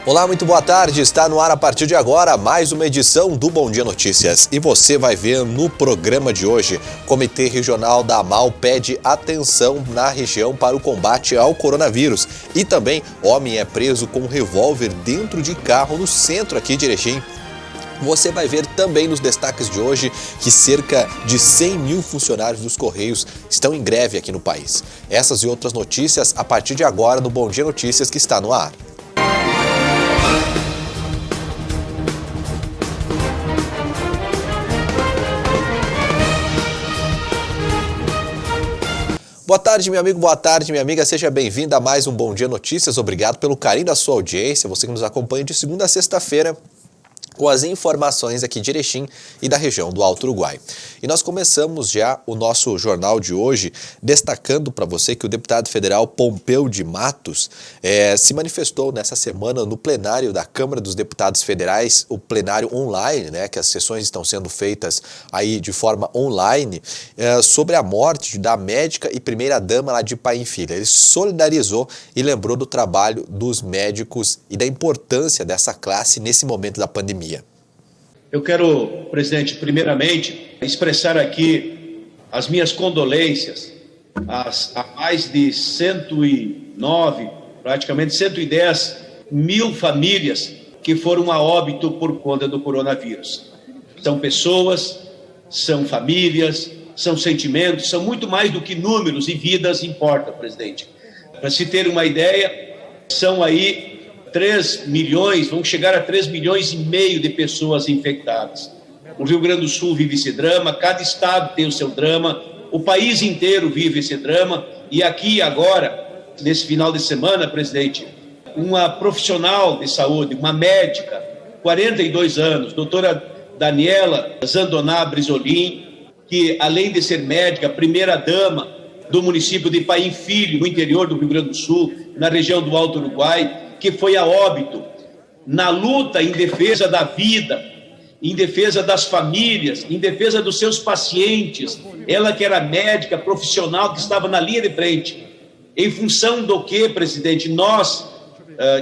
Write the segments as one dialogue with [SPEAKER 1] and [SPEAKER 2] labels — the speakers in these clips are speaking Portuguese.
[SPEAKER 1] Olá, muito boa tarde. Está no ar a partir de agora mais uma edição do Bom Dia Notícias. E você vai ver no programa de hoje, Comitê Regional da AMAL pede atenção na região para o combate ao coronavírus. E também, homem é preso com um revólver dentro de carro no centro aqui de Erechim. Você vai ver também nos destaques de hoje que cerca de 100 mil funcionários dos Correios estão em greve aqui no país. Essas e outras notícias a partir de agora no Bom Dia Notícias que está no ar. Boa tarde, meu amigo, boa tarde, minha amiga. Seja bem-vinda a mais um Bom Dia Notícias. Obrigado pelo carinho da sua audiência, você que nos acompanha de segunda a sexta-feira, com as informações aqui de Erechim e da região do Alto Uruguai. E nós começamos já o nosso jornal de hoje destacando para você que o deputado federal Pompeu de Matos se manifestou nessa semana no plenário da Câmara dos Deputados Federais, o plenário online, né, que as sessões estão sendo feitas aí de forma online, sobre a morte da médica e primeira-dama lá de Paim Filho. Ele solidarizou e lembrou do trabalho dos médicos e da importância dessa classe nesse momento da pandemia.
[SPEAKER 2] Eu quero, presidente, primeiramente, expressar aqui as minhas condolências a mais de 109, praticamente 110 mil famílias que foram a óbito por conta do coronavírus. São pessoas, são famílias, são sentimentos, são muito mais do que números e vidas importa, presidente. Para se ter uma ideia, são aí 3 milhões, vão chegar a 3 milhões e meio de pessoas infectadas. O Rio Grande do Sul vive esse drama, cada estado tem o seu drama, o país inteiro vive esse drama, e aqui agora, nesse final de semana, presidente, uma profissional de saúde, uma médica, 42 anos, doutora Daniela Zandoná Brizolim, que além de ser médica, primeira-dama do município de Paim Filho, no interior do Rio Grande do Sul, na região do Alto Uruguai, que foi a óbito na luta em defesa da vida, em defesa das famílias, em defesa dos seus pacientes. Ela que era médica, profissional, que estava na linha de frente. Em função do que, presidente, nós,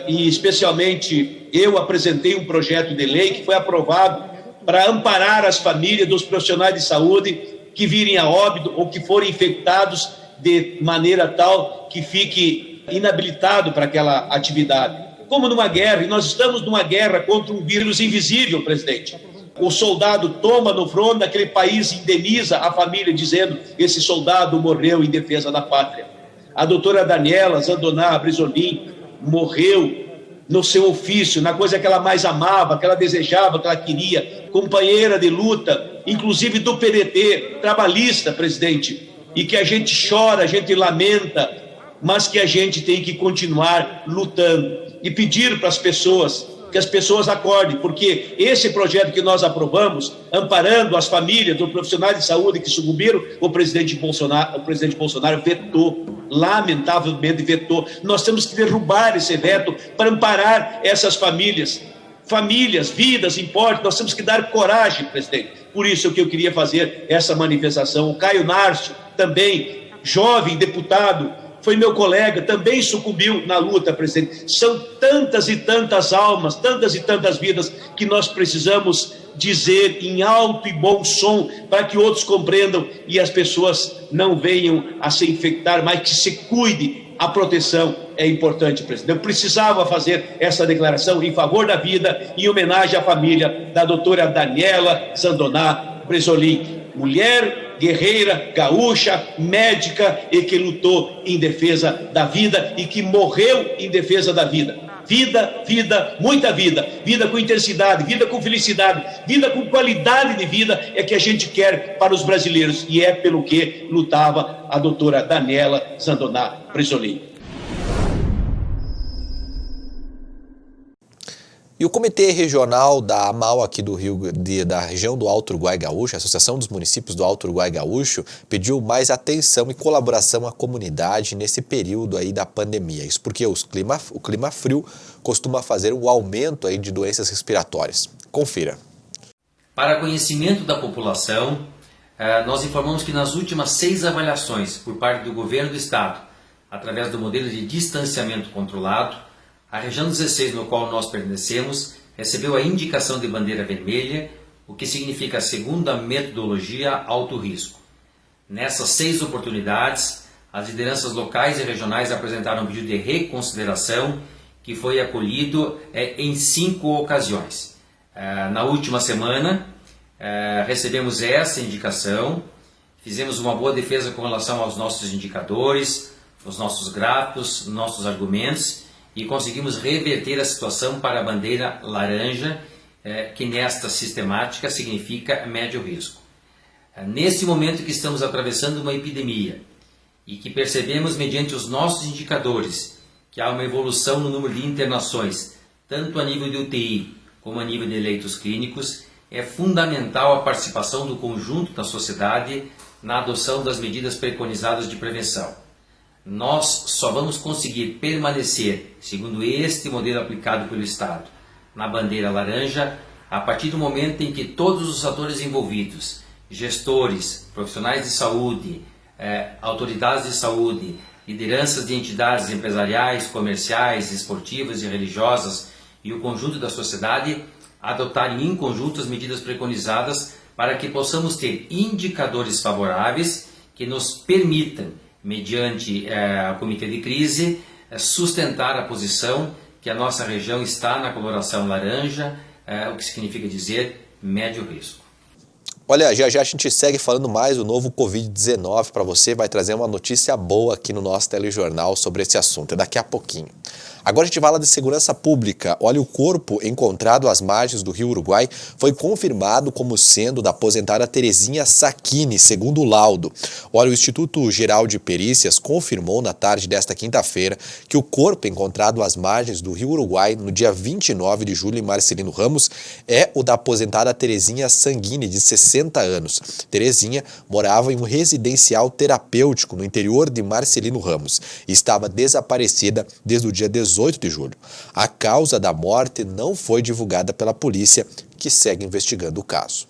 [SPEAKER 2] e especialmente eu, apresentei um projeto de lei que foi aprovado para amparar as famílias dos profissionais de saúde que virem a óbito ou que forem infectados de maneira tal que fique inabilitado para aquela atividade. Como numa guerra, e nós estamos numa guerra contra um vírus invisível, presidente. O soldado toma no front, aquele país indeniza a família dizendo que esse soldado morreu em defesa da pátria. A doutora Daniela Zandoná Brizolim morreu no seu ofício, na coisa que ela mais amava, que ela desejava, que ela queria, companheira de luta, inclusive do PDT, trabalhista, presidente, e que a gente chora, a gente lamenta, mas que a gente tem que continuar lutando e pedir para as pessoas, que as pessoas acordem, porque esse projeto que nós aprovamos, amparando as famílias dos profissionais de saúde que sucumbiram, o presidente Bolsonaro vetou, lamentavelmente vetou. Nós temos que derrubar esse veto para amparar essas famílias. Famílias, vidas importam, nós temos que dar coragem, presidente. Por isso que eu queria fazer essa manifestação. O Caio Nárcio, também jovem deputado, foi meu colega, também sucumbiu na luta, presidente. São tantas e tantas almas, tantas e tantas vidas que nós precisamos dizer em alto e bom som para que outros compreendam e as pessoas não venham a se infectar, mas que se cuide. A proteção é importante, presidente. Eu precisava fazer essa declaração em favor da vida, em homenagem à família da doutora Daniela Zandoná Brizolim, mulher guerreira, gaúcha, médica e que lutou em defesa da vida e que morreu em defesa da vida. Vida, vida, muita vida, vida com intensidade, vida com felicidade, vida com qualidade de vida é que a gente quer para os brasileiros e é pelo que lutava a doutora Daniela Zandoná Brizolim.
[SPEAKER 1] E o Comitê Regional da AMAL aqui do da região do Alto Uruguai Gaúcho, a Associação dos Municípios do Alto Uruguai Gaúcho, pediu mais atenção e colaboração à comunidade nesse período aí da pandemia. Isso porque o clima frio costuma fazer um aumento aí de doenças respiratórias. Confira.
[SPEAKER 3] Para conhecimento da população, nós informamos que nas últimas 6 avaliações por parte do Governo do Estado, através do modelo de distanciamento controlado, A região 16, no qual nós pertencemos, recebeu a indicação de bandeira vermelha, o que significa, segundo a metodologia, alto risco. Nessas 6 oportunidades, as lideranças locais e regionais apresentaram um pedido de reconsideração que foi acolhido em 5 ocasiões. Na última semana, recebemos essa indicação, fizemos uma boa defesa com relação aos nossos indicadores, os nossos gráficos, nossos argumentos e conseguimos reverter a situação para a bandeira laranja, que nesta sistemática significa médio risco. Nesse momento que estamos atravessando uma epidemia e que percebemos mediante os nossos indicadores que há uma evolução no número de internações, tanto a nível de UTI como a nível de leitos clínicos, é fundamental a participação do conjunto da sociedade na adoção das medidas preconizadas de prevenção. Nós só vamos conseguir permanecer, segundo este modelo aplicado pelo Estado, na bandeira laranja, a partir do momento em que todos os atores envolvidos, gestores, profissionais de saúde, autoridades de saúde, lideranças de entidades empresariais, comerciais, esportivas e religiosas e o conjunto da sociedade adotarem em conjunto as medidas preconizadas para que possamos ter indicadores favoráveis que nos permitam, mediante o comitê de crise, sustentar a posição que a nossa região está na coloração laranja, o que significa dizer médio risco.
[SPEAKER 1] Olha, já a gente segue falando mais do novo Covid-19 para você, vai trazer uma notícia boa aqui no nosso telejornal sobre esse assunto, é daqui a pouquinho. Agora a gente fala de segurança pública. Olha, o corpo encontrado às margens do Rio Uruguai foi confirmado como sendo da aposentada Terezinha Sacchini, segundo o laudo. Olha, o Instituto Geral de Perícias confirmou na tarde desta quinta-feira que o corpo encontrado às margens do Rio Uruguai no dia 29 de julho em Marcelino Ramos é o da aposentada Terezinha Sanguini, de 60 anos. Terezinha morava em um residencial terapêutico no interior de Marcelino Ramos e estava desaparecida desde o dia 18 de julho. A causa da morte não foi divulgada pela polícia, que segue investigando o caso.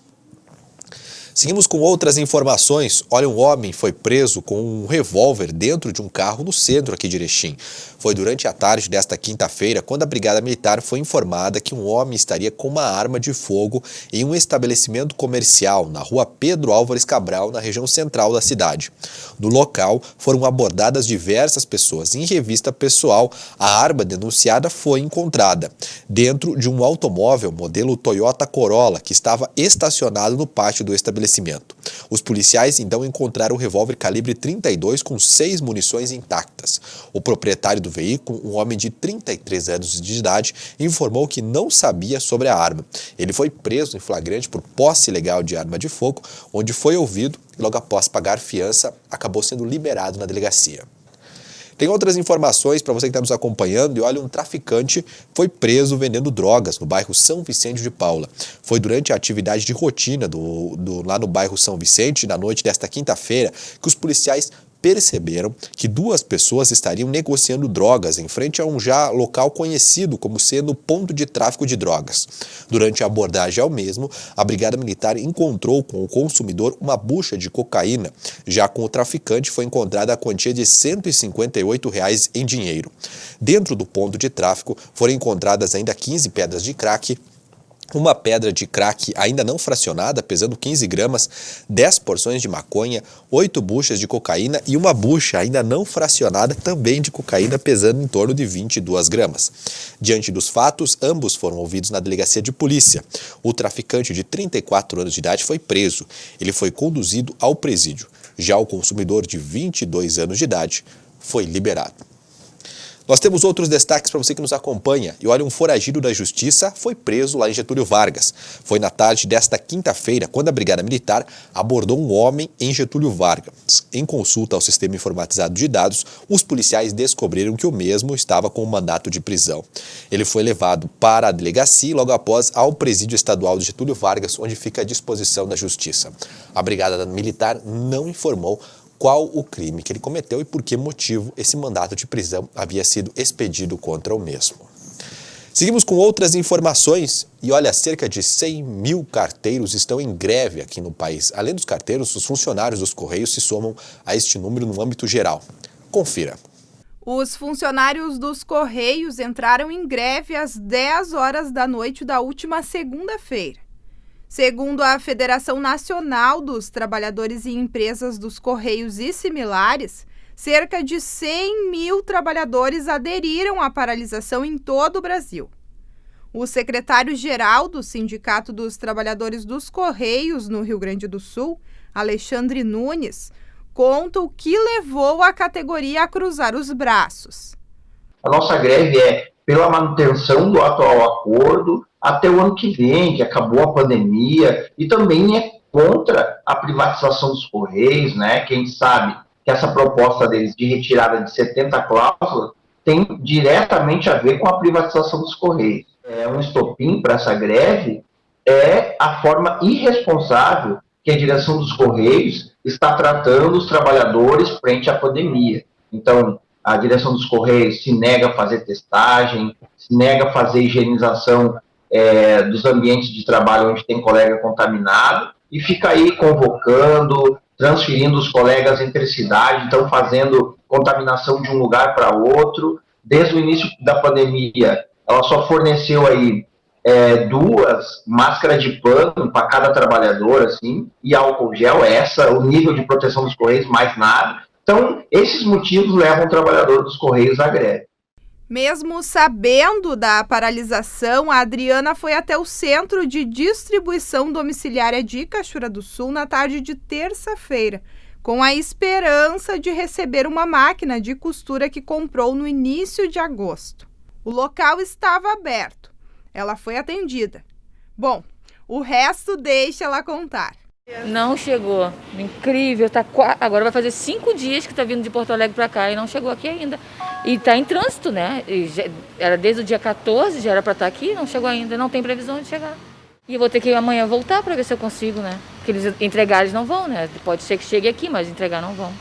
[SPEAKER 1] Seguimos com outras informações. Olha, um homem foi preso com um revólver dentro de um carro no centro aqui de Erechim. Foi durante a tarde desta quinta-feira, quando a Brigada Militar foi informada que um homem estaria com uma arma de fogo em um estabelecimento comercial na rua Pedro Álvares Cabral, na região central da cidade. No local, foram abordadas diversas pessoas. Em revista pessoal, a arma denunciada foi encontrada dentro de um automóvel modelo Toyota Corolla que estava estacionado no pátio do estabelecimento. Os policiais então encontraram o revólver calibre 32 com 6 munições intactas. O proprietário do veículo, um homem de 33 anos de idade, informou que não sabia sobre a arma. Ele foi preso em flagrante por posse ilegal de arma de fogo, onde foi ouvido e logo após pagar fiança, acabou sendo liberado na delegacia. Tem outras informações para você que está nos acompanhando e olha, um traficante foi preso vendendo drogas no bairro São Vicente de Paula. Foi durante a atividade de rotina lá no bairro São Vicente, na noite desta quinta-feira, que os policiais perceberam que 2 pessoas estariam negociando drogas em frente a um já local conhecido como sendo ponto de tráfico de drogas. Durante a abordagem ao mesmo, a Brigada Militar encontrou com o consumidor uma bucha de cocaína. Já com o traficante foi encontrada a quantia de R$ 158 em dinheiro. Dentro do ponto de tráfico foram encontradas ainda 15 pedras de crack, uma pedra de crack ainda não fracionada, pesando 15 gramas, 10 porções de maconha, 8 buchas de cocaína e uma bucha ainda não fracionada também de cocaína, pesando em torno de 22 gramas. Diante dos fatos, ambos foram ouvidos na delegacia de polícia. O traficante de 34 anos de idade foi preso. Ele foi conduzido ao presídio. Já o consumidor de 22 anos de idade foi liberado. Nós temos outros destaques para você que nos acompanha. E olha, um foragido da Justiça foi preso lá em Getúlio Vargas. Foi na tarde desta quinta-feira, quando a Brigada Militar abordou um homem em Getúlio Vargas. Em consulta ao sistema informatizado de dados, os policiais descobriram que o mesmo estava com um mandato de prisão. Ele foi levado para a delegacia e logo após ao presídio estadual de Getúlio Vargas, onde fica à disposição da Justiça. A Brigada Militar não informou qual o crime que ele cometeu e por que motivo esse mandato de prisão havia sido expedido contra o mesmo. Seguimos com outras informações e olha, cerca de 100 mil carteiros estão em greve aqui no país. Além dos carteiros, os funcionários dos Correios se somam a este número no âmbito geral. Confira.
[SPEAKER 4] Os funcionários dos Correios entraram em greve às 10 horas da noite da última segunda-feira. Segundo a Federação Nacional dos Trabalhadores e Empresas dos Correios e similares, cerca de 100 mil trabalhadores aderiram à paralisação em todo o Brasil. O secretário-geral do Sindicato dos Trabalhadores dos Correios no Rio Grande do Sul, Alexandre Nunes, conta o que levou a categoria a cruzar os braços.
[SPEAKER 5] A nossa greve é pela manutenção do atual acordo até o ano que vem, que acabou a pandemia, e também é contra a privatização dos Correios, né? Que a gente sabe que essa proposta deles de retirada de 70 cláusulas tem diretamente a ver com a privatização dos Correios. Um estopim para essa greve é a forma irresponsável que a direção dos Correios está tratando os trabalhadores frente à pandemia. Então, a direção dos Correios se nega a fazer testagem, se nega a fazer higienização dos ambientes de trabalho onde tem colega contaminado e fica aí convocando, transferindo os colegas entre cidades, então fazendo contaminação de um lugar para outro. Desde o início da pandemia, ela só forneceu aí 2 máscaras de pano para cada trabalhador, assim, e álcool gel, o nível de proteção dos Correios, mais nada. Então, esses motivos levam o trabalhador dos Correios à greve.
[SPEAKER 4] Mesmo sabendo da paralisação, a Adriana foi até o Centro de Distribuição Domiciliária de Cachoeira do Sul na tarde de terça-feira, com a esperança de receber uma máquina de costura que comprou no início de agosto. O local estava aberto. Ela foi atendida. Bom, o resto deixa ela contar.
[SPEAKER 6] Não chegou. Incrível. Agora vai fazer 5 dias que está vindo de Porto Alegre para cá e não chegou aqui ainda. E está em trânsito, né? Era desde o dia 14, já era para estar aqui, não chegou ainda. Não tem previsão de chegar. E eu vou ter que amanhã voltar para ver se eu consigo, né? Porque eles entregar eles não vão, né? Pode ser que chegue aqui, mas entregar não vão.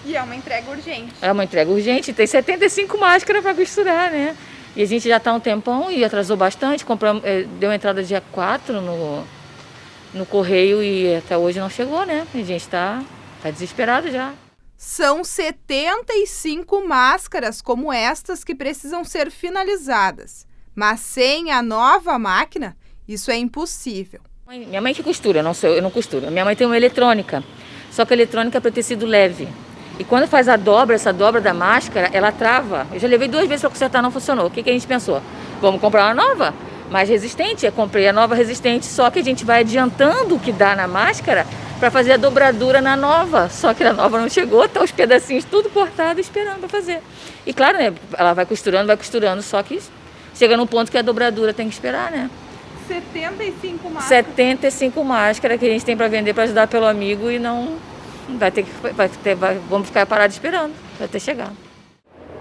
[SPEAKER 4] E é uma entrega urgente.
[SPEAKER 6] É uma entrega urgente. Tem 75 máscaras para costurar, né? E a gente já está há um tempão e atrasou bastante. Deu entrada dia 4 no correio e até hoje não chegou, né? A gente está desesperado já.
[SPEAKER 4] São 75 máscaras como estas que precisam ser finalizadas. Mas sem a nova máquina, isso é impossível.
[SPEAKER 6] Minha mãe que costura, eu não costuro. Minha mãe tem uma eletrônica, só que a eletrônica é para tecido leve. E quando faz essa dobra da máscara, ela trava. Eu já levei 2 vezes para consertar, não funcionou. O que a gente pensou? Vamos comprar uma nova, mais resistente. Eu comprei a nova resistente, só que a gente vai adiantando o que dá na máscara para fazer a dobradura na nova. Só que a nova não chegou, tá os pedacinhos tudo cortado esperando para fazer. E claro, né, ela vai costurando, só que chega num ponto que a dobradura tem que esperar, né?
[SPEAKER 4] 75 máscaras.
[SPEAKER 6] 75 máscaras que a gente tem para vender para ajudar pelo amigo e não... Vamos ficar parados esperando até chegar.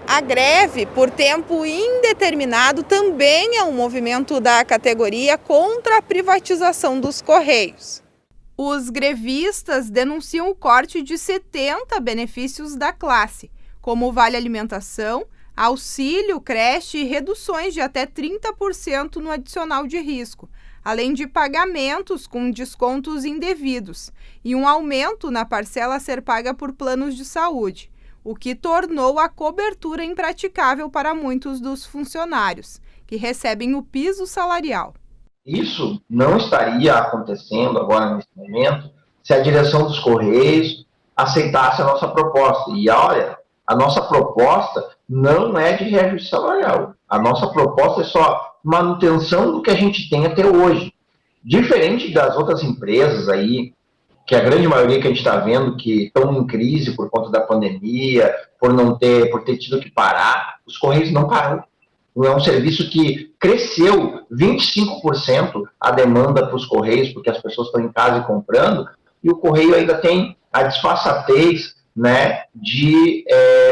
[SPEAKER 4] A greve por tempo indeterminado também é um movimento da categoria contra a privatização dos Correios. Os grevistas denunciam o corte de 70 benefícios da classe, como vale alimentação, auxílio, creche e reduções de até 30% no adicional de risco, além de pagamentos com descontos indevidos e um aumento na parcela a ser paga por planos de saúde, o que tornou a cobertura impraticável para muitos dos funcionários, que recebem o piso salarial.
[SPEAKER 5] Isso não estaria acontecendo agora nesse momento se a direção dos Correios aceitasse a nossa proposta. E olha, a nossa proposta não é de reajuste salarial. A nossa proposta é só manutenção do que a gente tem até hoje. Diferente das outras empresas aí, que a grande maioria que a gente está vendo que estão em crise por conta da pandemia, por ter tido que parar, os Correios não param. É um serviço que cresceu 25% a demanda para os Correios, porque as pessoas estão em casa e comprando, e o Correio ainda tem a disfarçatez, né, de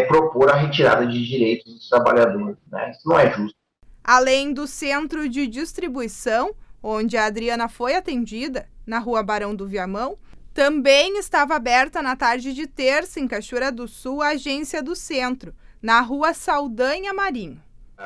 [SPEAKER 5] propor a retirada de direitos dos trabalhadores. Né? Isso não é justo.
[SPEAKER 4] Além do centro de distribuição, onde a Adriana foi atendida, na Rua Barão do Viamão, também estava aberta na tarde de terça, em Cachoeira do Sul, a agência do centro, na Rua Saldanha Marinho.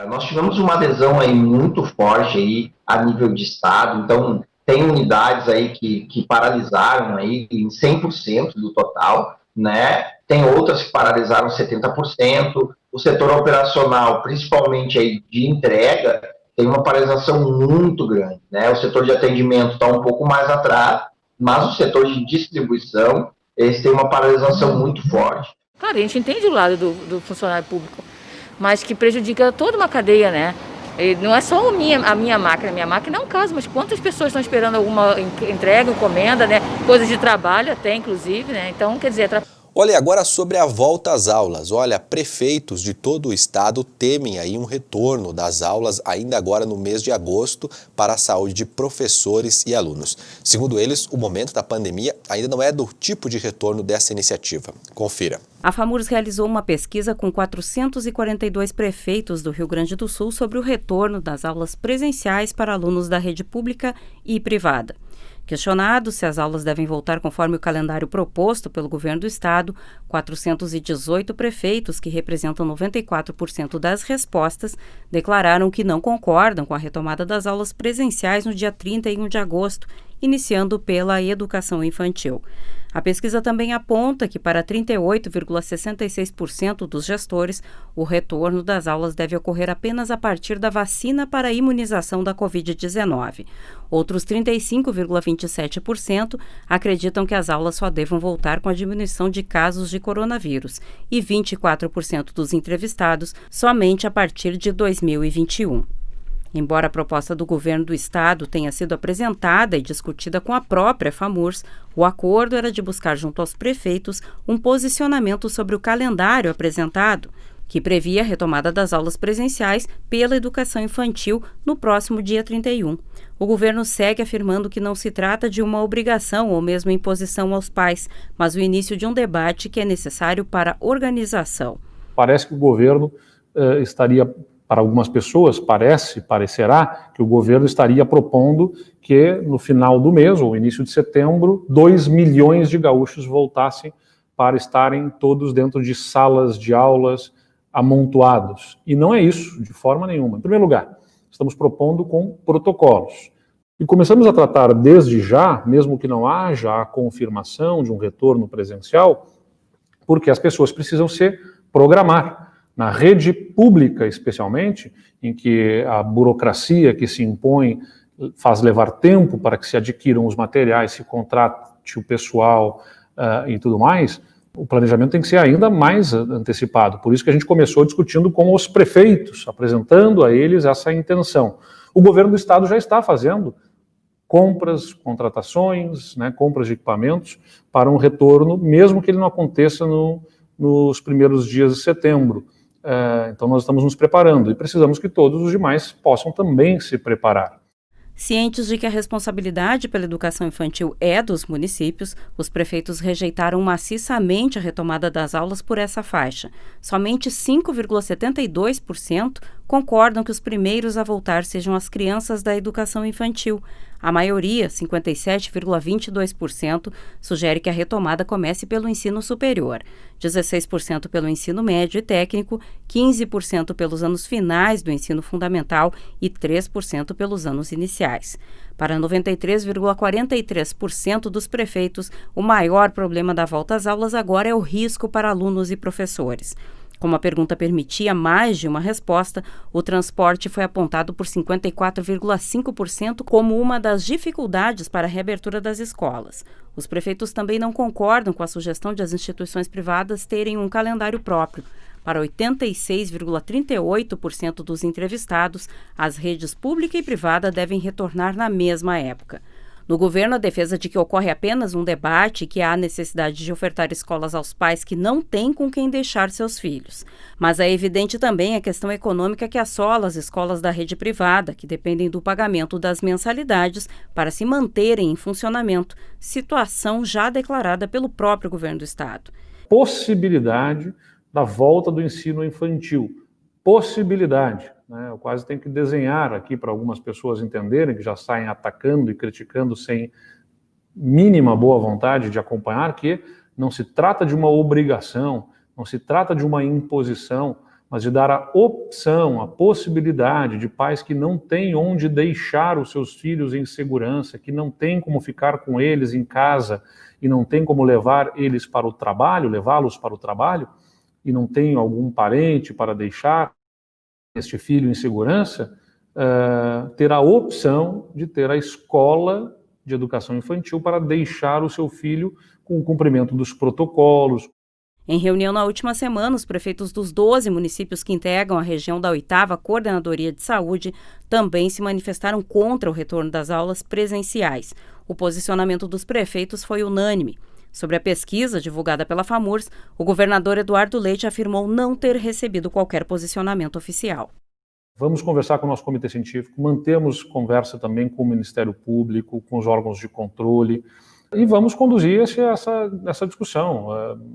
[SPEAKER 5] Nós tivemos uma adesão aí muito forte aí a nível de estado, então tem unidades aí que paralisaram aí em 100% do total, né? Tem outras que paralisaram 70%, O setor operacional, principalmente aí de entrega, tem uma paralisação muito grande, né? O setor de atendimento está um pouco mais atrás, mas o setor de distribuição, eles têm uma paralisação muito forte.
[SPEAKER 6] Claro, a gente entende o lado do funcionário público, mas que prejudica toda uma cadeia, né? E não é só a minha máquina é um caso, mas quantas pessoas estão esperando alguma entrega, encomenda, né? Coisas de trabalho até, inclusive, né? Então, quer dizer...
[SPEAKER 1] Olha, agora sobre a volta às aulas. Olha, prefeitos de todo o estado temem aí um retorno das aulas ainda agora no mês de agosto para a saúde de professores e alunos. Segundo eles, o momento da pandemia ainda não é do tipo de retorno dessa iniciativa. Confira.
[SPEAKER 7] A FAMURS realizou uma pesquisa com 442 prefeitos do Rio Grande do Sul sobre o retorno das aulas presenciais para alunos da rede pública e privada. Questionados se as aulas devem voltar conforme o calendário proposto pelo governo do estado, 418 prefeitos, que representam 94% das respostas, declararam que não concordam com a retomada das aulas presenciais no dia 31 de agosto, iniciando pela educação infantil. A pesquisa também aponta que para 38,66% dos gestores, o retorno das aulas deve ocorrer apenas a partir da vacina para a imunização da Covid-19. Outros 35,27% acreditam que as aulas só devam voltar com a diminuição de casos de coronavírus e 24% dos entrevistados somente a partir de 2021. Embora a proposta do governo do estado tenha sido apresentada e discutida com a própria FAMURS, o acordo era de buscar junto aos prefeitos um posicionamento sobre o calendário apresentado, que previa a retomada das aulas presenciais pela educação infantil no próximo dia 31. O governo segue afirmando que não se trata de uma obrigação ou mesmo imposição aos pais, mas o início de um debate que é necessário para a organização.
[SPEAKER 8] Parece que o governo estaria... Para algumas pessoas, parecerá que o governo estaria propondo que no final do mês, ou início de setembro, 2 milhões de gaúchos voltassem para estarem todos dentro de salas de aulas amontoados. E não é isso, de forma nenhuma. Em primeiro lugar, estamos propondo com protocolos. E começamos a tratar desde já, mesmo que não haja a confirmação de um retorno presencial, porque as pessoas precisam se programar. Na rede pública, especialmente, em que a burocracia que se impõe faz levar tempo para que se adquiram os materiais, se contrate o pessoal e tudo mais, o planejamento tem que ser ainda mais antecipado. Por isso que a gente começou discutindo com os prefeitos, apresentando a eles essa intenção. O governo do estado já está fazendo compras, contratações, né, compras de equipamentos para um retorno, mesmo que ele não aconteça nos primeiros dias de setembro. Então nós estamos nos preparando e precisamos que todos os demais possam também se preparar.
[SPEAKER 7] Cientes de que a responsabilidade pela educação infantil é dos municípios, os prefeitos rejeitaram maciçamente a retomada das aulas por essa faixa. Somente 5,72% concordam que os primeiros a voltar sejam as crianças da educação infantil. A maioria, 57,22%, sugere que a retomada comece pelo ensino superior, 16% pelo ensino médio e técnico, 15% pelos anos finais do ensino fundamental e 3% pelos anos iniciais. Para 93,43% dos prefeitos, o maior problema da volta às aulas agora é o risco para alunos e professores. Como a pergunta permitia mais de uma resposta, o transporte foi apontado por 54,5% como uma das dificuldades para a reabertura das escolas. Os prefeitos também não concordam com a sugestão de as instituições privadas terem um calendário próprio. Para 86,38% dos entrevistados, as redes pública e privada devem retornar na mesma época. No governo, a defesa de que ocorre apenas um debate e que há necessidade de ofertar escolas aos pais que não têm com quem deixar seus filhos. Mas é evidente também a questão econômica que assola as escolas da rede privada, que dependem do pagamento das mensalidades para se manterem em funcionamento, situação já declarada pelo próprio governo do estado.
[SPEAKER 8] Possibilidade da volta do ensino infantil. Possibilidade. Eu quase tenho que desenhar aqui para algumas pessoas entenderem que já saem atacando e criticando sem mínima boa vontade de acompanhar que não se trata de uma obrigação, não se trata de uma imposição, mas de dar a opção, a possibilidade de pais que não têm onde deixar os seus filhos em segurança, que não têm como ficar com eles em casa e não têm como levar eles para o trabalho, levá-los para o trabalho, e não tem algum parente para deixar este filho em segurança, ter a opção de ter a escola de educação infantil para deixar o seu filho com o cumprimento dos protocolos.
[SPEAKER 7] Em reunião na última semana, os prefeitos dos 12 municípios que integram a região da 8ª Coordenadoria de Saúde também se manifestaram contra o retorno das aulas presenciais. O posicionamento dos prefeitos foi unânime. Sobre a pesquisa divulgada pela FAMURS, o governador Eduardo Leite afirmou não ter recebido qualquer posicionamento oficial.
[SPEAKER 8] Vamos conversar com o nosso comitê científico, mantemos conversa também com o Ministério Público, com os órgãos de controle, e vamos conduzir essa discussão.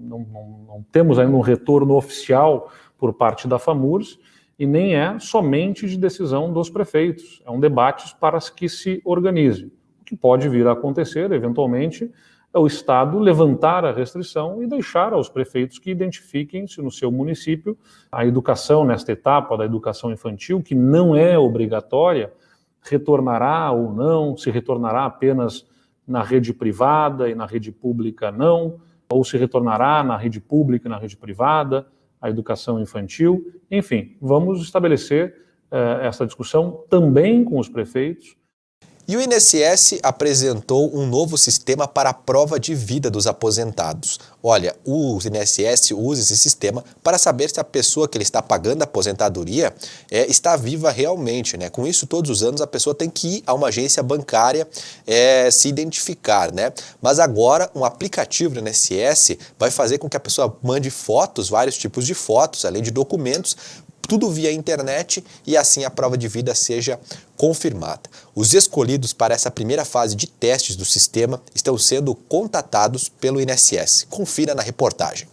[SPEAKER 8] Não temos ainda um retorno oficial por parte da FAMURS e nem é somente de decisão dos prefeitos. É um debate para que se organize. O que pode vir a acontecer, eventualmente, é o Estado levantar a restrição e deixar aos prefeitos que identifiquem se no seu município a educação nesta etapa da educação infantil, que não é obrigatória, retornará ou não, se retornará apenas na rede privada e na rede pública não, ou se retornará na rede pública e na rede privada, a educação infantil. Enfim, vamos estabelecer essa discussão também com os prefeitos.
[SPEAKER 1] E o INSS apresentou um novo sistema para a prova de vida dos aposentados. Olha, o INSS usa esse sistema para saber se a pessoa que ele está pagando a aposentadoria está viva realmente, né? Com isso, todos os anos a pessoa tem que ir a uma agência bancária se identificar, né? Mas agora um aplicativo do INSS vai fazer com que a pessoa mande fotos, vários tipos de fotos, além de documentos, tudo via internet, e assim a prova de vida seja confirmada. Os escolhidos para essa primeira fase de testes do sistema estão sendo contatados pelo INSS. Confira na reportagem.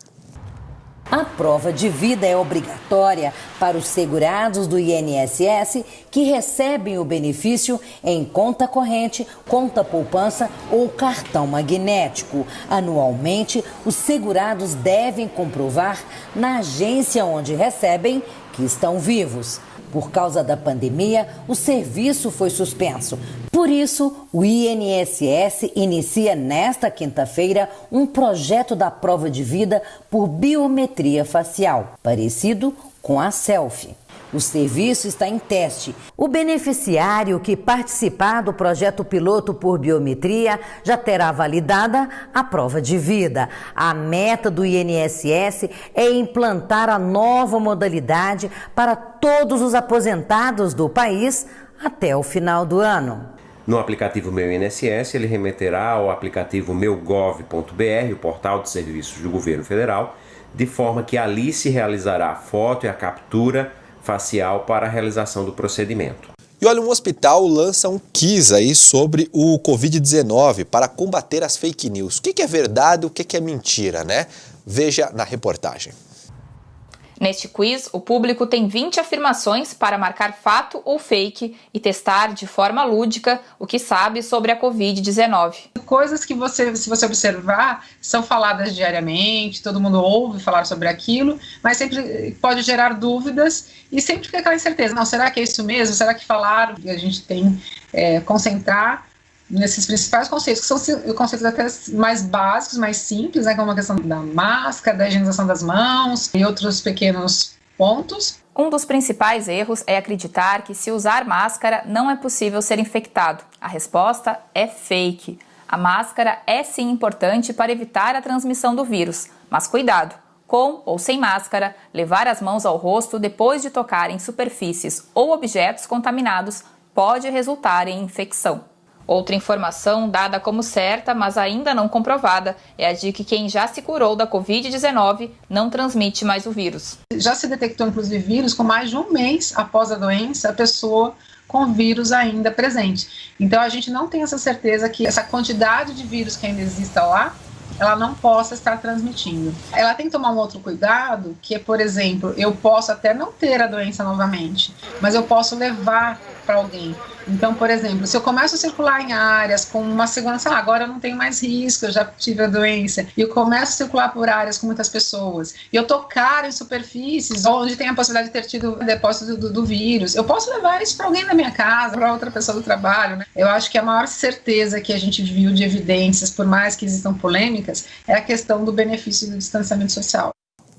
[SPEAKER 9] A prova de vida é obrigatória para os segurados do INSS que recebem o benefício em conta corrente, conta poupança ou cartão magnético. Anualmente, os segurados devem comprovar na agência onde recebem que estão vivos. Por causa da pandemia, o serviço foi suspenso. Por isso, o INSS inicia nesta quinta-feira um projeto da prova de vida por biometria facial, parecido com a selfie. O serviço está em teste. O beneficiário que participar do projeto piloto por biometria já terá validada a prova de vida. A meta do INSS é implantar a nova modalidade para todos os aposentados do país até o final do ano.
[SPEAKER 10] No aplicativo Meu INSS, ele remeterá ao aplicativo meugov.br, o portal de serviços do governo federal, de forma que ali se realizará a foto e a captura facial para a realização do procedimento.
[SPEAKER 1] E olha, um hospital lança um quiz aí sobre o Covid-19 para combater as fake news. O que é verdade e o que é mentira, né? Veja na reportagem.
[SPEAKER 11] Neste quiz, o público tem 20 afirmações para marcar fato ou fake e testar de forma lúdica o que sabe sobre a Covid-19.
[SPEAKER 12] Coisas que se você observar, são faladas diariamente, todo mundo ouve falar sobre aquilo, mas sempre pode gerar dúvidas e sempre fica aquela incerteza. Não, será que é isso mesmo? Será que falaram? E a gente tem concentrar nesses principais conceitos, que são conceitos até mais básicos, mais simples, né, como a questão da máscara, da higienização das mãos e outros pequenos pontos.
[SPEAKER 11] Um dos principais erros é acreditar que se usar máscara não é possível ser infectado. A resposta é fake. A máscara é sim importante para evitar a transmissão do vírus, mas cuidado! Com ou sem máscara, levar as mãos ao rosto depois de tocar em superfícies ou objetos contaminados pode resultar em infecção. Outra informação dada como certa, mas ainda não comprovada, é a de que quem já se curou da Covid-19 não transmite mais o vírus.
[SPEAKER 12] Já se detectou, inclusive, vírus com mais de um mês após a doença, a pessoa com vírus ainda presente. Então, a gente não tem essa certeza que essa quantidade de vírus que ainda exista lá, ela não possa estar transmitindo. Ela tem que tomar um outro cuidado, que é, por exemplo, eu posso até não ter a doença novamente, mas eu posso levar para alguém. Então, por exemplo, se eu começo a circular em áreas com uma segurança, agora eu não tenho mais risco, eu já tive a doença, e eu começo a circular por áreas com muitas pessoas, e eu tocar em superfícies onde tem a possibilidade de ter tido depósito do vírus, eu posso levar isso para alguém da minha casa, para outra pessoa do trabalho, né? Eu acho que a maior certeza que a gente viu de evidências, por mais que existam polêmicas, é a questão do benefício do distanciamento social.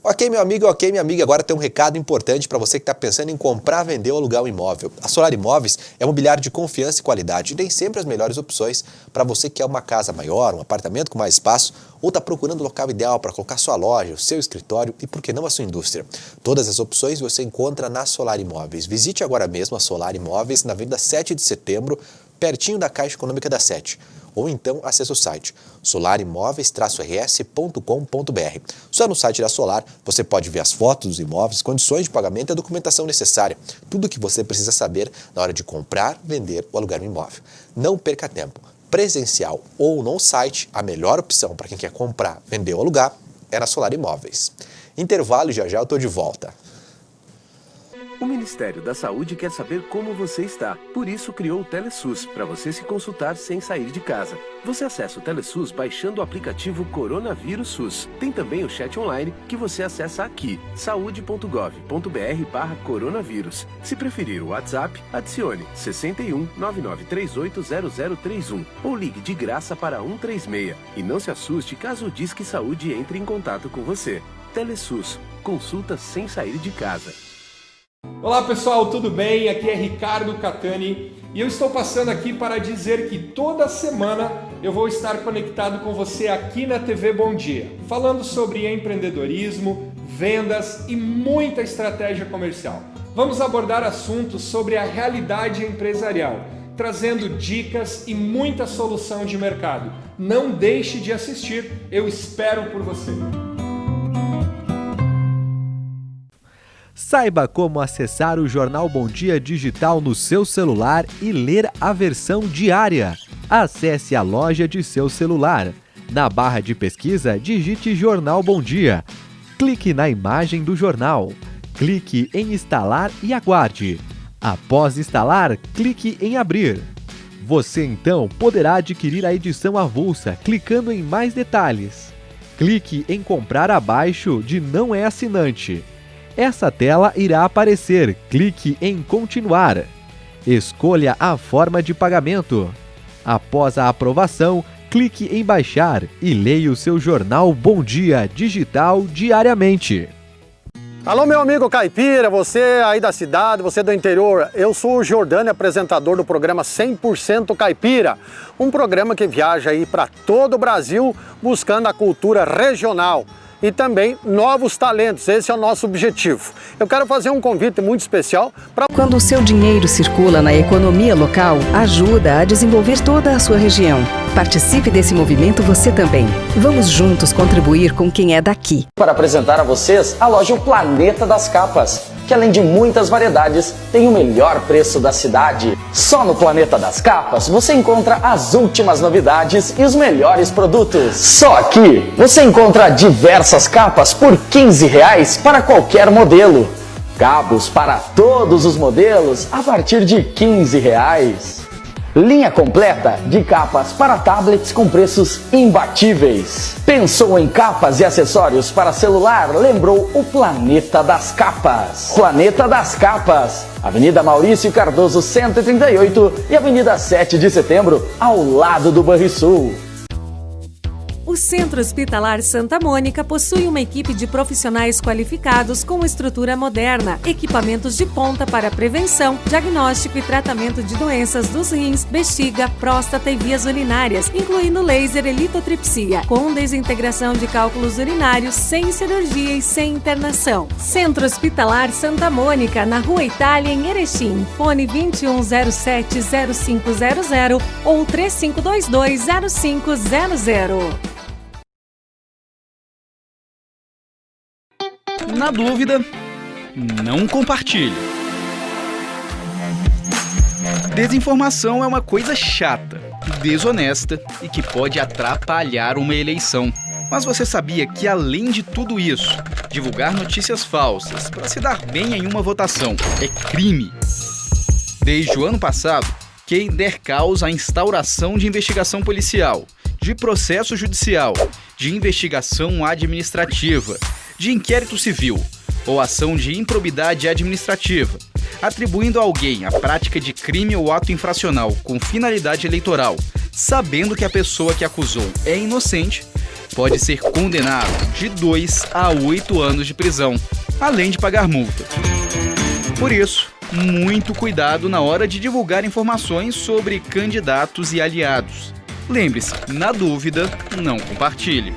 [SPEAKER 1] Ok, meu amigo, ok, minha amiga, agora tem um recado importante para você que está pensando em comprar, vender ou alugar um imóvel. A Solar Imóveis é mobiliário de confiança e qualidade e tem sempre as melhores opções para você que quer uma casa maior, um apartamento com mais espaço ou está procurando o local ideal para colocar sua loja, o seu escritório e, por que não, a sua indústria. Todas as opções você encontra na Solar Imóveis. Visite agora mesmo a Solar Imóveis na Avenida 7 de Setembro, pertinho da Caixa Econômica da 7. Ou então acesse o site solarimóveis-rs.com.br. Só no site da Solar você pode ver as fotos dos imóveis, condições de pagamento e a documentação necessária. Tudo o que você precisa saber na hora de comprar, vender ou alugar um imóvel. Não perca tempo. Presencial ou no site, a melhor opção para quem quer comprar, vender ou alugar é na Solar Imóveis. Intervalo e já eu estou de volta.
[SPEAKER 13] O Ministério da Saúde quer saber como você está. Por isso criou o TeleSUS, para você se consultar sem sair de casa. Você acessa o TeleSUS baixando o aplicativo Coronavírus SUS. Tem também o chat online que você acessa aqui, saude.gov.br/coronavírus. Se preferir o WhatsApp, adicione 61 9938 0031 ou ligue de graça para 136. E não se assuste caso o Disque Saúde entre em contato com você. TeleSUS, consulta sem sair de casa.
[SPEAKER 14] Olá pessoal, tudo bem? Aqui é Ricardo Catani e eu estou passando aqui para dizer que toda semana eu vou estar conectado com você aqui na TV Bom Dia, falando sobre empreendedorismo, vendas e muita estratégia comercial. Vamos abordar assuntos sobre a realidade empresarial, trazendo dicas e muita solução de mercado. Não deixe de assistir, eu espero por você.
[SPEAKER 15] Saiba como acessar o Jornal Bom Dia digital no seu celular e ler a versão diária. Acesse a loja de seu celular. Na barra de pesquisa, digite Jornal Bom Dia. Clique na imagem do jornal. Clique em instalar e aguarde. Após instalar, clique em abrir. Você então poderá adquirir a edição avulsa clicando em mais detalhes. Clique em comprar abaixo de não é assinante. Essa tela irá aparecer. Clique em continuar. Escolha a forma de pagamento. Após a aprovação, clique em baixar e leia o seu jornal Bom Dia digital diariamente.
[SPEAKER 16] Alô, meu amigo caipira, você aí da cidade, você do interior, eu sou o Jordânia, apresentador do programa 100% Caipira, um programa que viaja aí para todo o Brasil buscando a cultura regional e também novos talentos. Esse é o nosso objetivo. Eu quero fazer um convite muito especial para...
[SPEAKER 17] Quando o seu dinheiro circula na economia local, ajuda a desenvolver toda a sua região. Participe desse movimento você também. Vamos juntos contribuir com quem é daqui.
[SPEAKER 18] Para apresentar a vocês a loja O Planeta das Capas, que além de muitas variedades, tem o melhor preço da cidade. Só no Planeta das Capas você encontra as últimas novidades e os melhores produtos. Só aqui você encontra diversas capas por R$15 para qualquer modelo. Cabos para todos os modelos a partir de R$15. Linha completa de capas para tablets com preços imbatíveis. Pensou em capas e acessórios para celular? Lembrou o Planeta das Capas. Planeta das Capas, Avenida Maurício Cardoso 138 e Avenida 7 de Setembro, ao lado do Banrisul.
[SPEAKER 19] O Centro Hospitalar Santa Mônica possui uma equipe de profissionais qualificados com estrutura moderna, equipamentos de ponta para prevenção, diagnóstico e tratamento de doenças dos rins, bexiga, próstata e vias urinárias, incluindo laser e litotripsia, com desintegração de cálculos urinários, sem cirurgia e sem internação. Centro Hospitalar Santa Mônica, na Rua Itália, em Erechim. Fone 2107-0500 ou 3522-0500.
[SPEAKER 20] Na dúvida, não compartilhe. Desinformação é uma coisa chata, desonesta e que pode atrapalhar uma eleição. Mas você sabia que, além de tudo isso, divulgar notícias falsas para se dar bem em uma votação é crime? Desde o ano passado, quem der causa à instauração de investigação policial, de processo judicial, de investigação administrativa, de inquérito civil ou ação de improbidade administrativa, atribuindo a alguém a prática de crime ou ato infracional com finalidade eleitoral, sabendo que a pessoa que acusou é inocente, pode ser condenado de 2 a 8 anos de prisão, além de pagar multa. Por isso, muito cuidado na hora de divulgar informações sobre candidatos e aliados. Lembre-se, na dúvida, não compartilhe.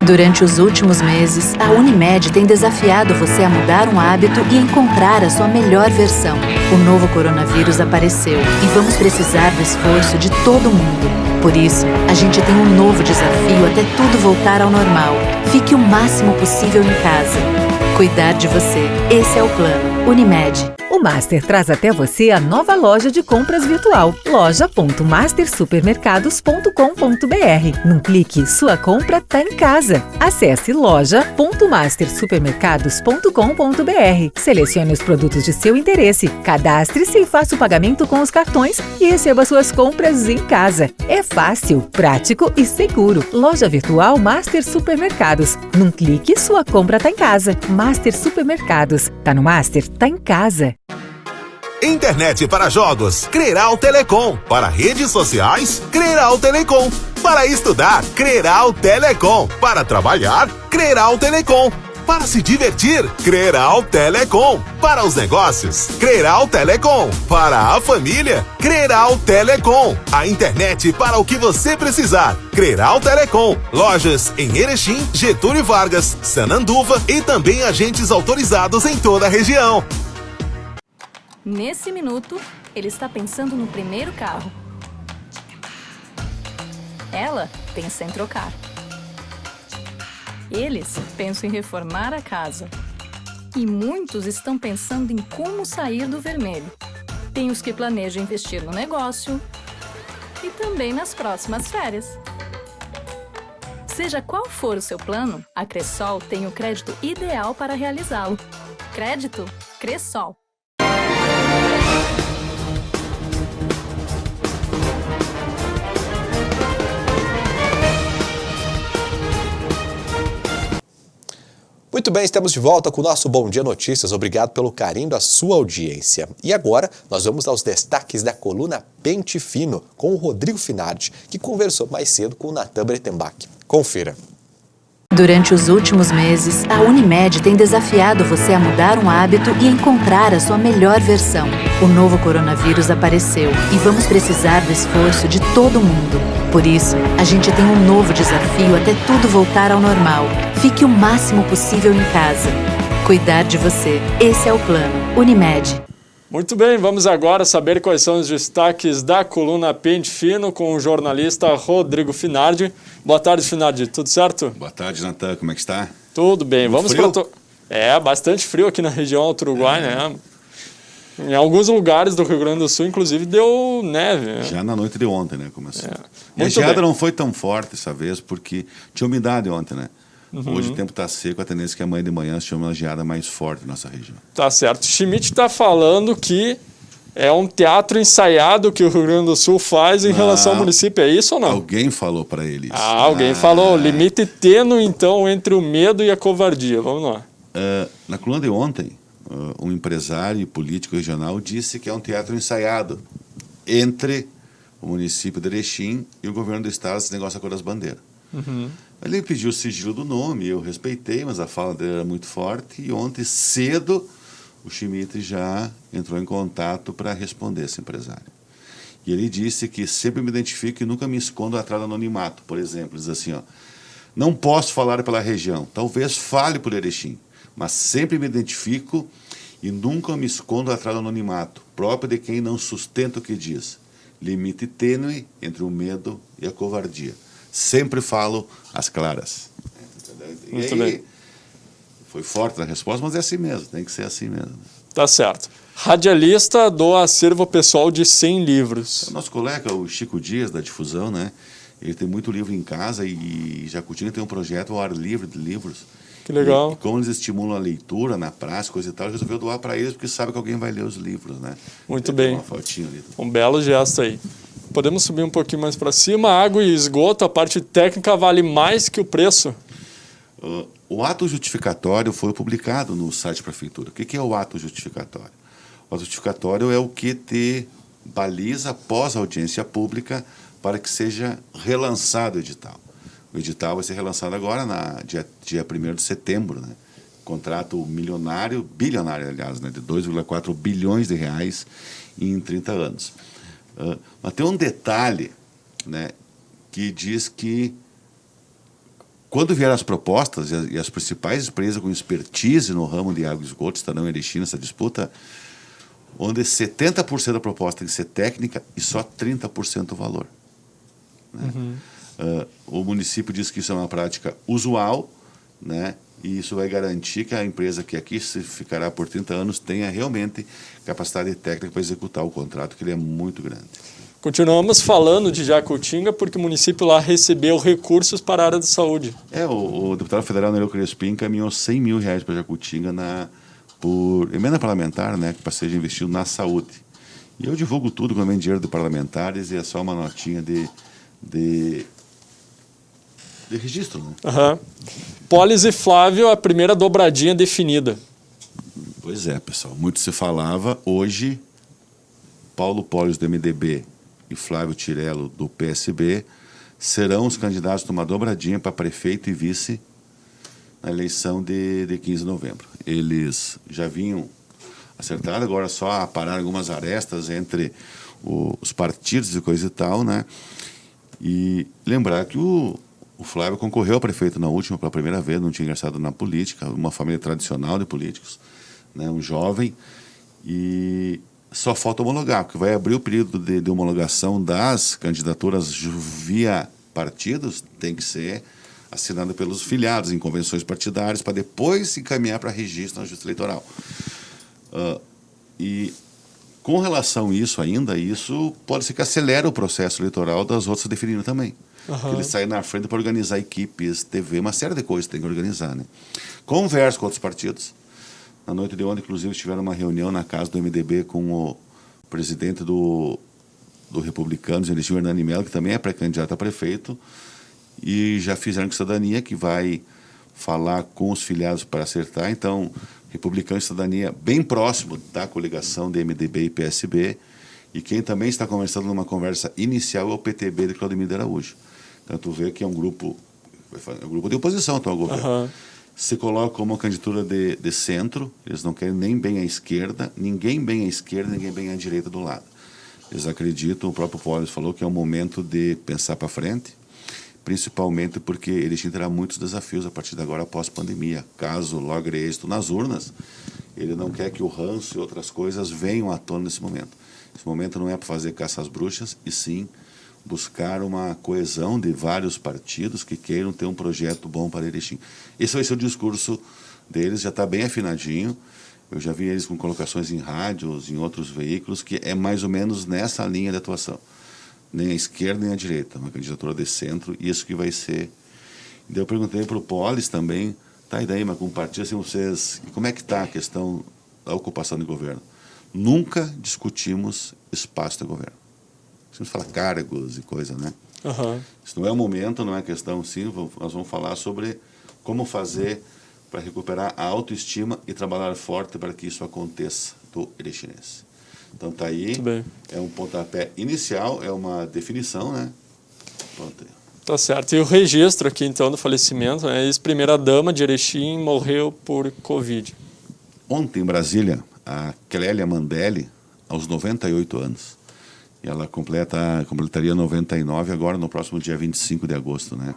[SPEAKER 21] Durante os últimos meses, a Unimed tem desafiado você a mudar um hábito e encontrar a sua melhor versão. O novo coronavírus apareceu e vamos precisar do esforço de todo mundo. Por isso, a gente tem um novo desafio até tudo voltar ao normal. Fique o máximo possível em casa. Cuidar de você. Esse é o plano. Unimed.
[SPEAKER 22] O Master traz até você a nova loja de compras virtual, loja.mastersupermercados.com.br. Num clique, sua compra tá em casa. Acesse loja.mastersupermercados.com.br. Selecione os produtos de seu interesse, cadastre-se e faça o pagamento com os cartões e receba suas compras em casa. É fácil, prático e seguro. Loja virtual Master Supermercados. Num clique, sua compra tá em casa. Master Supermercados. Tá no Master, tá em casa.
[SPEAKER 23] Internet para jogos, Creral Telecom. Para redes sociais, Creral Telecom. Para estudar, Creral Telecom. Para trabalhar, Creral Telecom. Para se divertir, Creral Telecom. Para os negócios, Creral Telecom. Para a família, Creral Telecom. A internet para o que você precisar. Creral Telecom. Lojas em Erechim, Getúlio Vargas, Sananduva e também agentes autorizados em toda a região.
[SPEAKER 24] Nesse minuto, ele está pensando no primeiro carro. Ela pensa em trocar. Eles pensam em reformar a casa. E muitos estão pensando em como sair do vermelho. Tem os que planejam investir no negócio e também nas próximas férias. Seja qual for o seu plano, a Cressol tem o crédito ideal para realizá-lo. Crédito Cressol.
[SPEAKER 1] Muito bem, estamos de volta com o nosso Bom Dia Notícias. Obrigado pelo carinho da sua audiência. E agora nós vamos aos destaques da coluna Pente Fino com o Rodrigo Finardi, que conversou mais cedo com o Natan Breitenbach. Confira.
[SPEAKER 21] Durante os últimos meses, a Unimed tem desafiado você a mudar um hábito e encontrar a sua melhor versão. O novo coronavírus apareceu e vamos precisar do esforço de todo mundo. Por isso, a gente tem um novo desafio até tudo voltar ao normal. Fique o máximo possível em casa. Cuidar de você. Esse é o plano. Unimed.
[SPEAKER 25] Muito bem, vamos agora saber quais são os destaques da coluna Pente Fino com o jornalista Rodrigo Finardi. Boa tarde, Finardi. Tudo certo?
[SPEAKER 26] Boa tarde, Natan. Como é que está?
[SPEAKER 25] Tudo bem.
[SPEAKER 26] Muito
[SPEAKER 25] Vamos para bastante frio aqui na região alto Uruguai, né? Em alguns lugares do Rio Grande do Sul, inclusive, deu neve. Né?
[SPEAKER 26] Já na noite de ontem, né? Começou.
[SPEAKER 25] E
[SPEAKER 26] a geada não foi tão forte dessa vez, porque tinha umidade ontem, né?
[SPEAKER 25] Uhum.
[SPEAKER 26] Hoje o tempo está seco, a tendência é que amanhã de manhã se chama uma geada mais forte na nossa região.
[SPEAKER 25] Tá certo. Schmidt está falando que é um teatro ensaiado que o Rio Grande do Sul faz em relação ao município. É isso ou não?
[SPEAKER 26] Alguém falou para ele isso.
[SPEAKER 25] Alguém falou. Limite tênue, então, entre o medo e a covardia. Vamos lá.
[SPEAKER 26] Na coluna de ontem, um empresário e político regional disse que é um teatro ensaiado entre o município de Erechim e o governo do estado, esse negócio da cor das bandeiras.
[SPEAKER 25] Uhum.
[SPEAKER 26] Ele pediu o sigilo do nome, eu respeitei, mas a fala dele era muito forte, e ontem cedo o Schmidt já entrou em contato para responder esse empresário. E ele disse que sempre me identifico e nunca me escondo atrás do anonimato. Por exemplo, diz assim, não posso falar pela região, talvez fale por Erechim, mas sempre me identifico e nunca me escondo atrás do anonimato, próprio de quem não sustenta o que diz. Limite tênue entre o medo e a covardia. Sempre falo às claras.
[SPEAKER 25] Muito bem.
[SPEAKER 26] Foi forte na resposta, mas é assim mesmo, tem que ser assim mesmo.
[SPEAKER 25] Tá certo. Radialista do acervo pessoal de 100 livros.
[SPEAKER 26] O nosso colega, o Chico Dias, da Difusão, né? Ele tem muito livro em casa e Jacutina tem um projeto ao ar livre de livros.
[SPEAKER 25] Que legal.
[SPEAKER 26] E como eles estimulam a leitura na praça, coisa e tal, resolveu doar para eles porque sabe que alguém vai ler os livros, né?
[SPEAKER 25] Muito bem.
[SPEAKER 26] Uma fotinha ali.
[SPEAKER 25] Um belo gesto aí. Podemos subir um pouquinho mais para cima. Água e esgoto, a parte técnica vale mais que o preço?
[SPEAKER 26] O ato justificatório foi publicado no site da Prefeitura. O que é o ato justificatório? O ato justificatório é o que te baliza, após a audiência pública, para que seja relançado o edital. O edital vai ser relançado agora, dia 1º de setembro, né? Contrato bilionário, aliás, né? De 2,4 bilhões de reais em 30 anos. Mas tem um detalhe, né? Que diz que quando vier as propostas e as principais empresas com expertise no ramo de água e esgoto estarão em Erechim nessa disputa, onde 70% da proposta tem que ser técnica e só 30% o valor. Né? O município diz que isso é uma prática usual, né? E isso vai garantir que a empresa que aqui se ficará por 30 anos tenha realmente capacidade técnica para executar o contrato, que ele é muito grande.
[SPEAKER 25] Continuamos falando de Jacutinga porque o município lá recebeu recursos para a área de saúde.
[SPEAKER 26] O deputado federal Nereu Crespim encaminhou R$100 mil para Jacutinga por emenda parlamentar, né, para seja investido na saúde. E eu divulgo tudo quando vem dinheiro de parlamentares e é só uma notinha de registro, né?
[SPEAKER 25] Polis e Flávio, a primeira dobradinha definida.
[SPEAKER 26] Pois é, pessoal. Muito se falava. Hoje, Paulo Polis do MDB e Flávio Tirello do PSB serão os candidatos a uma dobradinha para prefeito e vice na eleição de 15 de novembro. Eles já vinham acertados, agora só a parar algumas arestas entre os partidos e coisa e tal, né? E lembrar que o Flávio concorreu a prefeito na última pela primeira vez, não tinha ingressado na política, uma família tradicional de políticos, né? Um jovem, e só falta homologar, porque vai abrir o período de homologação das candidaturas via partidos, tem que ser assinado pelos filiados em convenções partidárias para depois se encaminhar para registro na Justiça Eleitoral. E com relação a isso ainda, isso pode ser que acelere o processo eleitoral das outras definindo também. Eles saem na frente para organizar equipes, TV, uma série de coisas que tem que organizar, né? Converso com outros partidos. Na noite de ontem, inclusive, tiveram uma reunião na casa do MDB com o presidente do Republicanos, Erechim, Hernani Mello, que também é pré-candidato a prefeito, e já fizeram com Cidadania, que vai falar com os filiados para acertar. Então, Republicanos e Cidadania bem próximo da coligação de MDB e PSB, e quem também está conversando numa conversa inicial é o PTB de Claudemir de Araújo. Então, tu vê que é um grupo de oposição ao governo. Se coloca como uma candidatura de centro, eles não querem nem bem à esquerda, ninguém bem à esquerda, ninguém bem à direita do lado. Eles acreditam, o próprio Polis falou que é um momento de pensar para frente, principalmente porque Erechim terá muitos desafios a partir de agora após a pandemia. Caso logre êxito nas urnas, ele não quer que o ranço e outras coisas venham à tona nesse momento. Esse momento não é para fazer caça às bruxas, e sim buscar uma coesão de vários partidos que queiram ter um projeto bom para Erechim. Esse vai ser o discurso deles, já está bem afinadinho. Eu já vi eles com colocações em rádios, em outros veículos, que é mais ou menos nessa linha de atuação. Nem a esquerda, nem a direita. Uma candidatura de centro, isso que vai ser. E daí eu perguntei para o Polis também, tá, e daí, mas com partido assim, vocês... E como é que está a questão da ocupação de governo? Nunca discutimos espaço de governo. Sempre fala cargos e coisa, né? Isso não é o momento, não é questão, sim. Nós vamos falar sobre como fazer para recuperar a autoestima e trabalhar forte para que isso aconteça do erechinense. Então tá aí, é um pontapé inicial, é uma definição, né? Pronto aí.
[SPEAKER 25] Tá certo. E o registro aqui, então, do falecimento, né? Ex-primeira-dama de Erechim morreu por Covid.
[SPEAKER 26] Ontem, em Brasília, a Clélia Mandelli, aos 98 anos. E ela completaria 99 agora, no próximo dia 25 de agosto, né?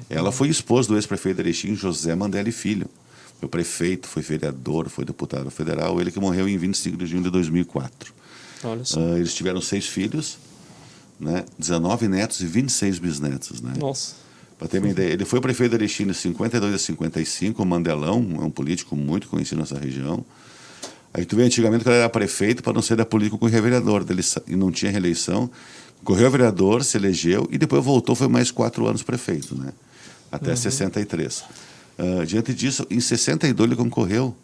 [SPEAKER 26] Ela foi esposa do ex-prefeito de Erechim, José Mandelli Filho. Foi prefeito, foi vereador, foi deputado federal. Ele que morreu em 25 de junho de 2004.
[SPEAKER 25] Olha só.
[SPEAKER 26] Eles tiveram 6 filhos, né? 19 netos e 26 bisnetos, né?
[SPEAKER 25] Nossa.
[SPEAKER 26] Para ter uma ideia, ele foi prefeito de Erechim de 52 a 55, o Mandelão, é um político muito conhecido nessa região. Aí tu vê antigamente que ele era prefeito para não ser da política, correr vereador, e não tinha reeleição. Correu vereador, se elegeu e depois voltou, foi mais 4 anos prefeito, né? Até 63. Diante disso, em 62 ele concorreu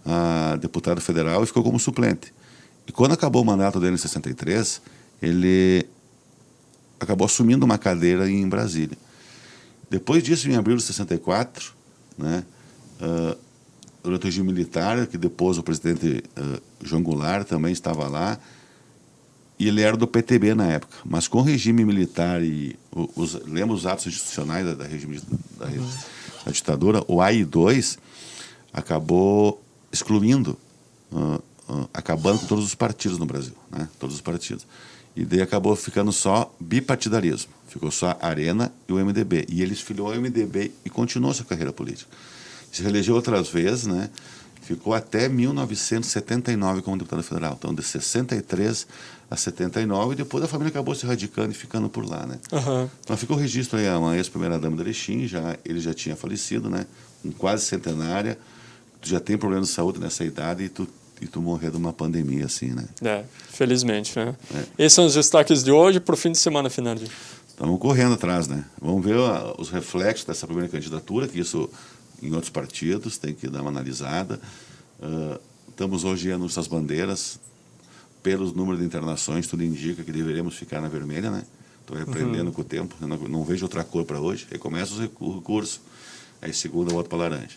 [SPEAKER 26] a deputado federal e ficou como suplente. E quando acabou o mandato dele em 63, ele acabou assumindo uma cadeira em Brasília. Depois disso, em abril de 64, né, durante o regime militar, que depois o presidente João Goulart também estava lá, e ele era do PTB na época, mas com o regime militar e lembra os atos institucionais da ditadura, o AI-2 acabou excluindo, acabando com todos os partidos no Brasil, né? Todos os partidos. E daí acabou ficando só bipartidarismo. Ficou só a Arena e o MDB. E ele filiou ao MDB e continuou sua carreira política. Se reelegeu outras vezes, né? Ficou até 1979 como deputado federal. Então, de 63 a 79, e depois a família acabou se radicando e ficando por lá, né?
[SPEAKER 25] Uhum.
[SPEAKER 26] Então, ficou o registro aí, uma ex-primeira-dama do Erechim, ele já tinha falecido, né? Com quase centenária. Tu já tem problema de saúde nessa idade e tu morrer de uma pandemia assim, né?
[SPEAKER 25] Felizmente, né? Esses são os destaques de hoje para o fim de semana, Finardi.
[SPEAKER 26] Estamos correndo atrás, né? Vamos ver os reflexos dessa primeira candidatura, que isso em outros partidos tem que dar uma analisada. Estamos hoje em nossas bandeiras, pelos números de internações, tudo indica que deveremos ficar na vermelha, né? Estou repreendendo com o tempo, eu não vejo outra cor para hoje. Aí começa o recurso, aí segunda volta para laranja.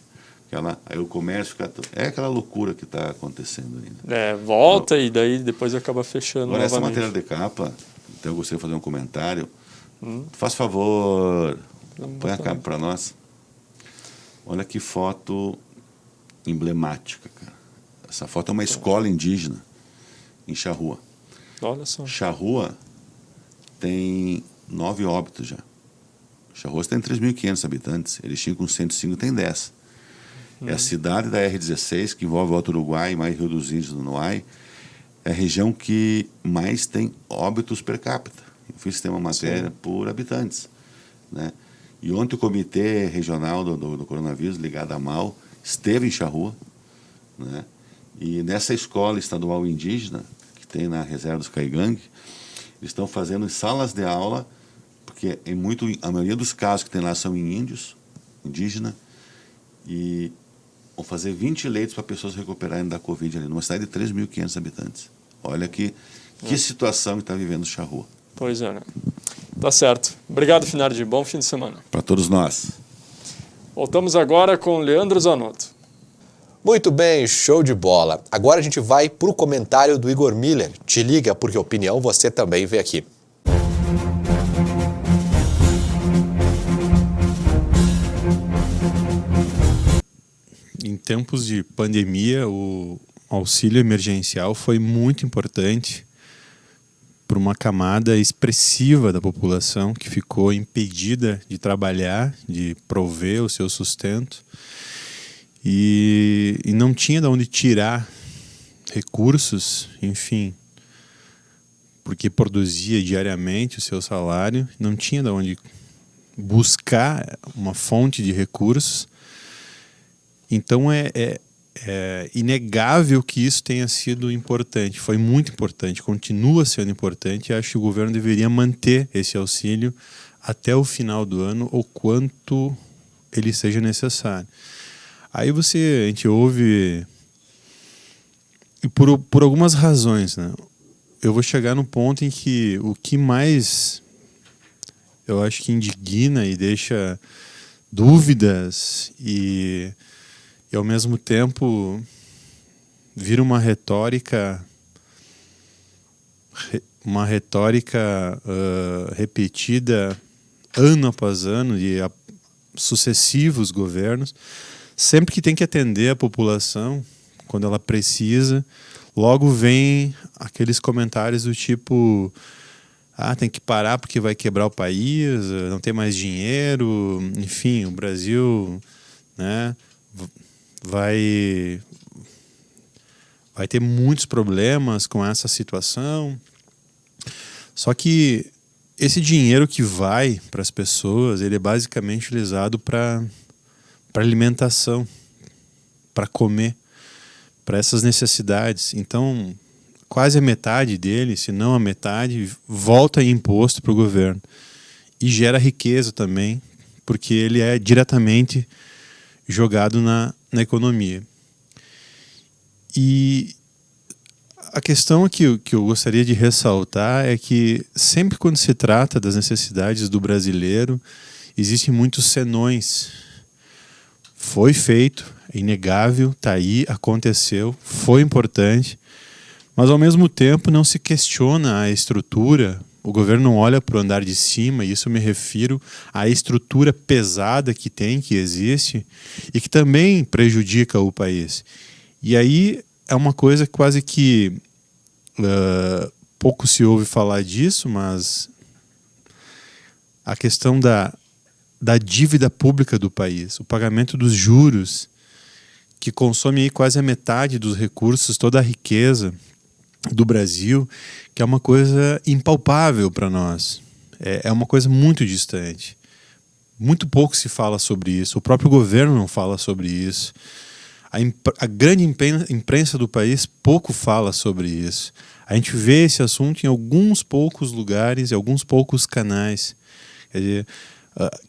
[SPEAKER 26] Aí o comércio fica... É aquela loucura que está acontecendo ainda.
[SPEAKER 25] Volta e daí depois acaba fechando
[SPEAKER 26] agora,
[SPEAKER 25] novamente.
[SPEAKER 26] Essa matéria de capa, então eu gostaria de fazer um comentário. Faz favor, põe a capa para nós. Olha que foto emblemática, cara. Essa foto é uma escola indígena em Charrua.
[SPEAKER 25] Olha só.
[SPEAKER 26] Charrua tem 9 óbitos já. Charrua tem 3.500 habitantes. Erechim com 105 tem 10. É a cidade da R16, que envolve o Alto Uruguai, mais Rio dos Índios do Noai. É a região que mais tem óbitos per capita. Eu fiz uma matéria por habitantes, né? E ontem o Comitê Regional do Coronavírus, ligado à MAU, esteve em Charrua, né? E nessa escola estadual indígena, que tem na reserva dos Caigangue, eles estão fazendo salas de aula, porque a maioria dos casos que tem lá são em indígena, e vão fazer 20 leitos para pessoas recuperarem da Covid ali, numa cidade de 3.500 habitantes. Olha que situação que está vivendo Charrua.
[SPEAKER 25] Pois é, né? Tá certo. Obrigado, Finardi. Bom fim de semana.
[SPEAKER 26] Para todos nós.
[SPEAKER 25] Voltamos agora com Leandro Zanotto.
[SPEAKER 1] Muito bem, show de bola. Agora a gente vai para o comentário do Igor Miller. Te liga, porque opinião você também vê aqui.
[SPEAKER 2] Em tempos de pandemia, o auxílio emergencial foi muito importante para uma camada expressiva da população que ficou impedida de trabalhar, de prover o seu sustento e não tinha de onde tirar recursos, enfim, porque produzia diariamente o seu salário, não tinha de onde buscar uma fonte de recursos. Então é inegável que isso tenha sido importante, foi muito importante, continua sendo importante, e acho que o governo deveria manter esse auxílio até o final do ano, ou quanto ele seja necessário. Aí a gente ouve, e por algumas razões, né? Eu vou chegar no ponto em que o que mais eu acho que indigna e deixa dúvidas e ao mesmo tempo vira uma retórica repetida ano após ano de sucessivos governos, sempre que tem que atender a população quando ela precisa, logo vem aqueles comentários do tipo: tem que parar porque vai quebrar o país, não tem mais dinheiro, enfim, o Brasil, né, vai ter muitos problemas com essa situação. Só que esse dinheiro que vai para as pessoas, ele é basicamente utilizado para alimentação, para comer, para essas necessidades. Então, quase a metade dele, se não a metade, volta em imposto para o governo. E gera riqueza também, porque ele é diretamente jogado na economia. E a questão que eu gostaria de ressaltar é que sempre quando se trata das necessidades do brasileiro, existem muitos senões. Foi feito, é inegável, está aí, aconteceu, foi importante, Mas, ao mesmo tempo, não se questiona a estrutura. O governo não olha para o andar de cima, e isso eu me refiro à estrutura pesada que existe, e que também prejudica o país. E aí é uma coisa quase que pouco se ouve falar disso, mas a questão da dívida pública do país, o pagamento dos juros, que consome aí quase a metade dos recursos, toda a riqueza do Brasil, que é uma coisa impalpável para nós. É uma coisa muito distante. Muito pouco se fala sobre isso. O próprio governo não fala sobre isso. A grande imprensa do país pouco fala sobre isso. A gente vê esse assunto em alguns poucos lugares, em alguns poucos canais. Quer dizer,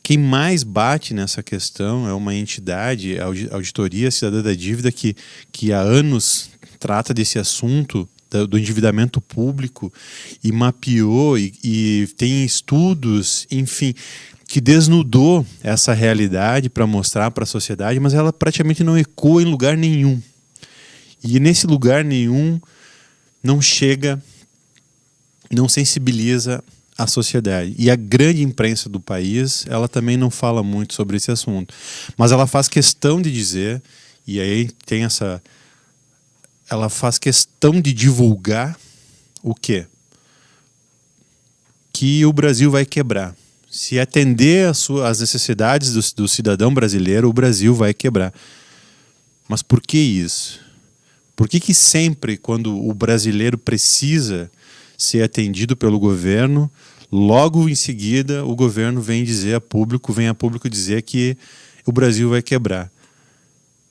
[SPEAKER 2] quem mais bate nessa questão é uma entidade, a Auditoria Cidadã da Dívida, que há anos trata desse assunto do endividamento público e mapeou e tem estudos, enfim, que desnudou essa realidade para mostrar para a sociedade, mas ela praticamente não ecoa em lugar nenhum. E nesse lugar nenhum não chega, não sensibiliza a sociedade. E a grande imprensa do país, ela também não fala muito sobre esse assunto. Mas ela faz questão de dizer, e aí tem essa... Ela faz questão de divulgar o quê? Que o Brasil vai quebrar. Se atender às necessidades do cidadão brasileiro, o Brasil vai quebrar. Mas por que isso? Por que sempre, quando o brasileiro precisa ser atendido pelo governo, logo em seguida o governo vem a público dizer que o Brasil vai quebrar?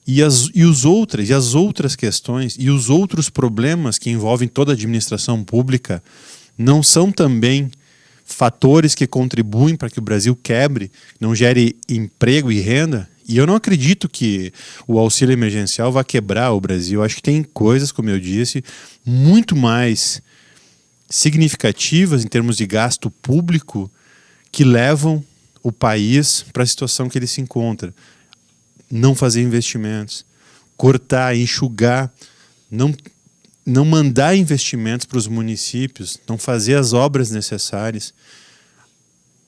[SPEAKER 2] E as outras questões e os outros problemas que envolvem toda a administração pública não são também fatores que contribuem para que o Brasil quebre, não gere emprego e renda? E eu não acredito que o auxílio emergencial vá quebrar o Brasil. Eu acho que tem coisas, como eu disse, muito mais significativas em termos de gasto público que levam o país para a situação que ele se encontra. Não fazer investimentos, cortar, enxugar, não mandar investimentos para os municípios, não fazer as obras necessárias,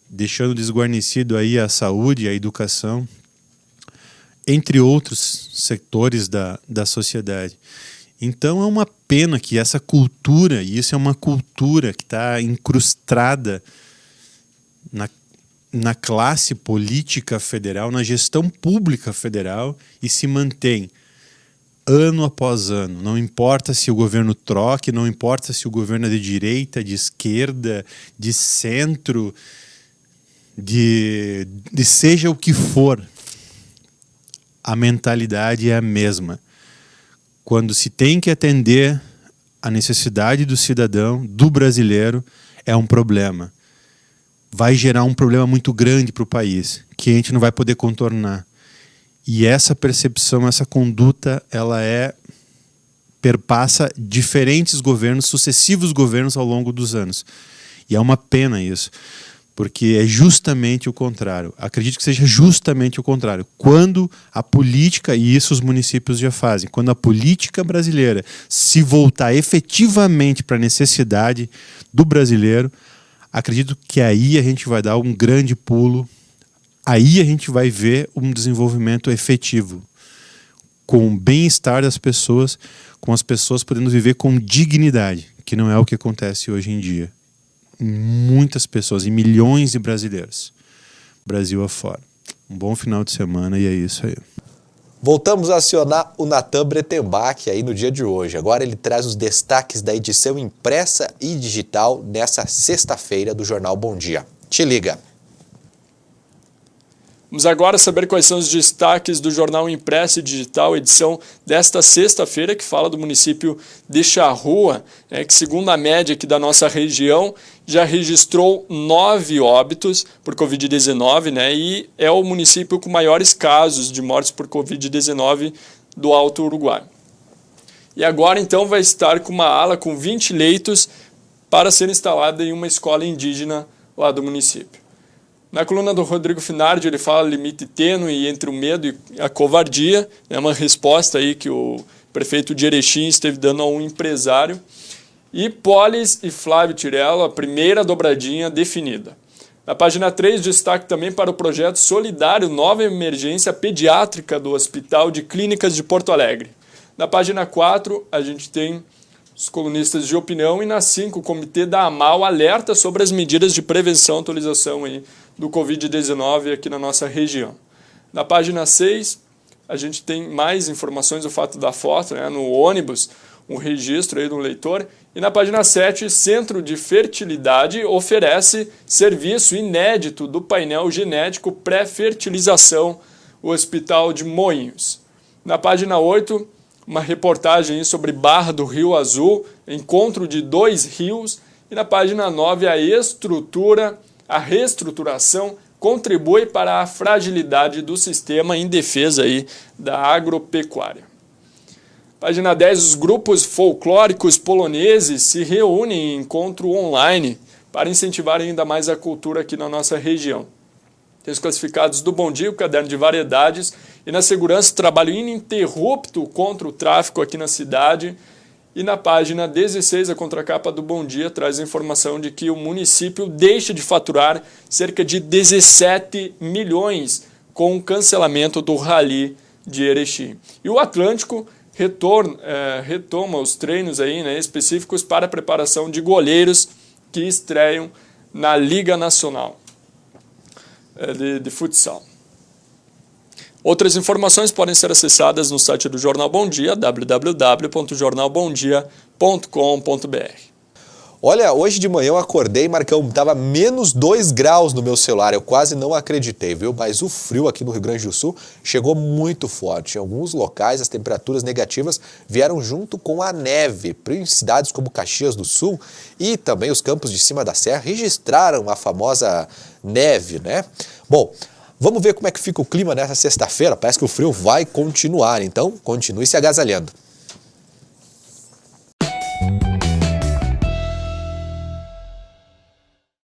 [SPEAKER 2] deixando desguarnecido aí a saúde e a educação, entre outros setores da sociedade. Então é uma pena que essa cultura, e isso é uma cultura que está incrustada na classe política federal, na gestão pública federal, e se mantém ano após ano. Não importa se o governo troque, não importa se o governo é de direita, de esquerda, de centro, de seja o que for, a mentalidade é a mesma. Quando se tem que atender a necessidade do cidadão, do brasileiro, é um problema. Vai gerar um problema muito grande para o país, que a gente não vai poder contornar. E essa percepção, essa conduta, ela perpassa diferentes governos, sucessivos governos ao longo dos anos. E é uma pena isso, porque é justamente o contrário. Acredito que seja justamente o contrário. Quando a política, e isso os municípios já fazem, quando a política brasileira se voltar efetivamente para a necessidade do brasileiro, acredito que aí a gente vai dar um grande pulo, aí a gente vai ver um desenvolvimento efetivo, com o bem-estar das pessoas, com as pessoas podendo viver com dignidade, que não é o que acontece hoje em dia. Muitas pessoas, e milhões de brasileiros, Brasil afora. Um bom final de semana e é isso aí.
[SPEAKER 1] Voltamos a acionar o Natan Bretenbach aí no dia de hoje. Agora ele traz os destaques da edição impressa e digital nessa sexta-feira do Jornal Bom Dia. Te liga!
[SPEAKER 25] Vamos agora saber quais são os destaques do Jornal Impresso e Digital, edição desta sexta-feira, que fala do município de Charrua, que segundo a média aqui da nossa região, já registrou 9 óbitos por Covid-19, e é o município com maiores casos de mortes por Covid-19 do Alto Uruguai. E agora, então, vai estar com uma ala com 20 leitos para ser instalada em uma escola indígena lá do município. Na coluna do Rodrigo Finardi, ele fala limite tênue entre o medo e a covardia. É uma resposta aí que o prefeito de Erechim esteve dando a um empresário. E Polis e Flávio Tirello, a primeira dobradinha definida. Na página 3, destaque também para o projeto solidário Nova Emergência Pediátrica do Hospital de Clínicas de Porto Alegre. Na página 4, a gente tem os colunistas de opinião e na 5, o Comitê da AMAL alerta sobre as medidas de prevenção e atualização aí do Covid-19 aqui na nossa região. Na página 6, a gente tem mais informações do fato da foto, né, no ônibus, um registro aí do leitor. E na página 7, Centro de Fertilidade oferece serviço inédito do painel genético pré-fertilização, o Hospital de Moinhos. Na página 8, uma reportagem sobre Barra do Rio Azul, encontro de 2 rios. E na página 9, a reestruturação contribui para a fragilidade do sistema em defesa aí da agropecuária. Página 10, os grupos folclóricos poloneses se reúnem em encontro online para incentivar ainda mais a cultura aqui na nossa região. Tem os classificados do Bom Dia, o caderno de variedades, e na segurança, trabalho ininterrupto contra o tráfico aqui na cidade. E na página 16, a contracapa do Bom Dia traz a informação de que o município deixa de faturar cerca de 17 milhões com o cancelamento do Rally de Erechim. E o Atlântico retoma os treinos aí, né, específicos para a preparação de goleiros que estreiam na Liga Nacional de Futsal. Outras informações podem ser acessadas no site do Jornal Bom Dia, www.jornalbomdia.com.br.
[SPEAKER 1] Olha, hoje de manhã eu acordei, Marcão, estava menos 2 graus no meu celular, eu quase não acreditei, viu? Mas o frio aqui no Rio Grande do Sul chegou muito forte. Em alguns locais as temperaturas negativas vieram junto com a neve. Em cidades como Caxias do Sul e também os campos de cima da serra registraram a famosa neve, né? Bom, vamos ver como é que fica o clima nessa sexta-feira. Parece que o frio vai continuar, então continue se agasalhando.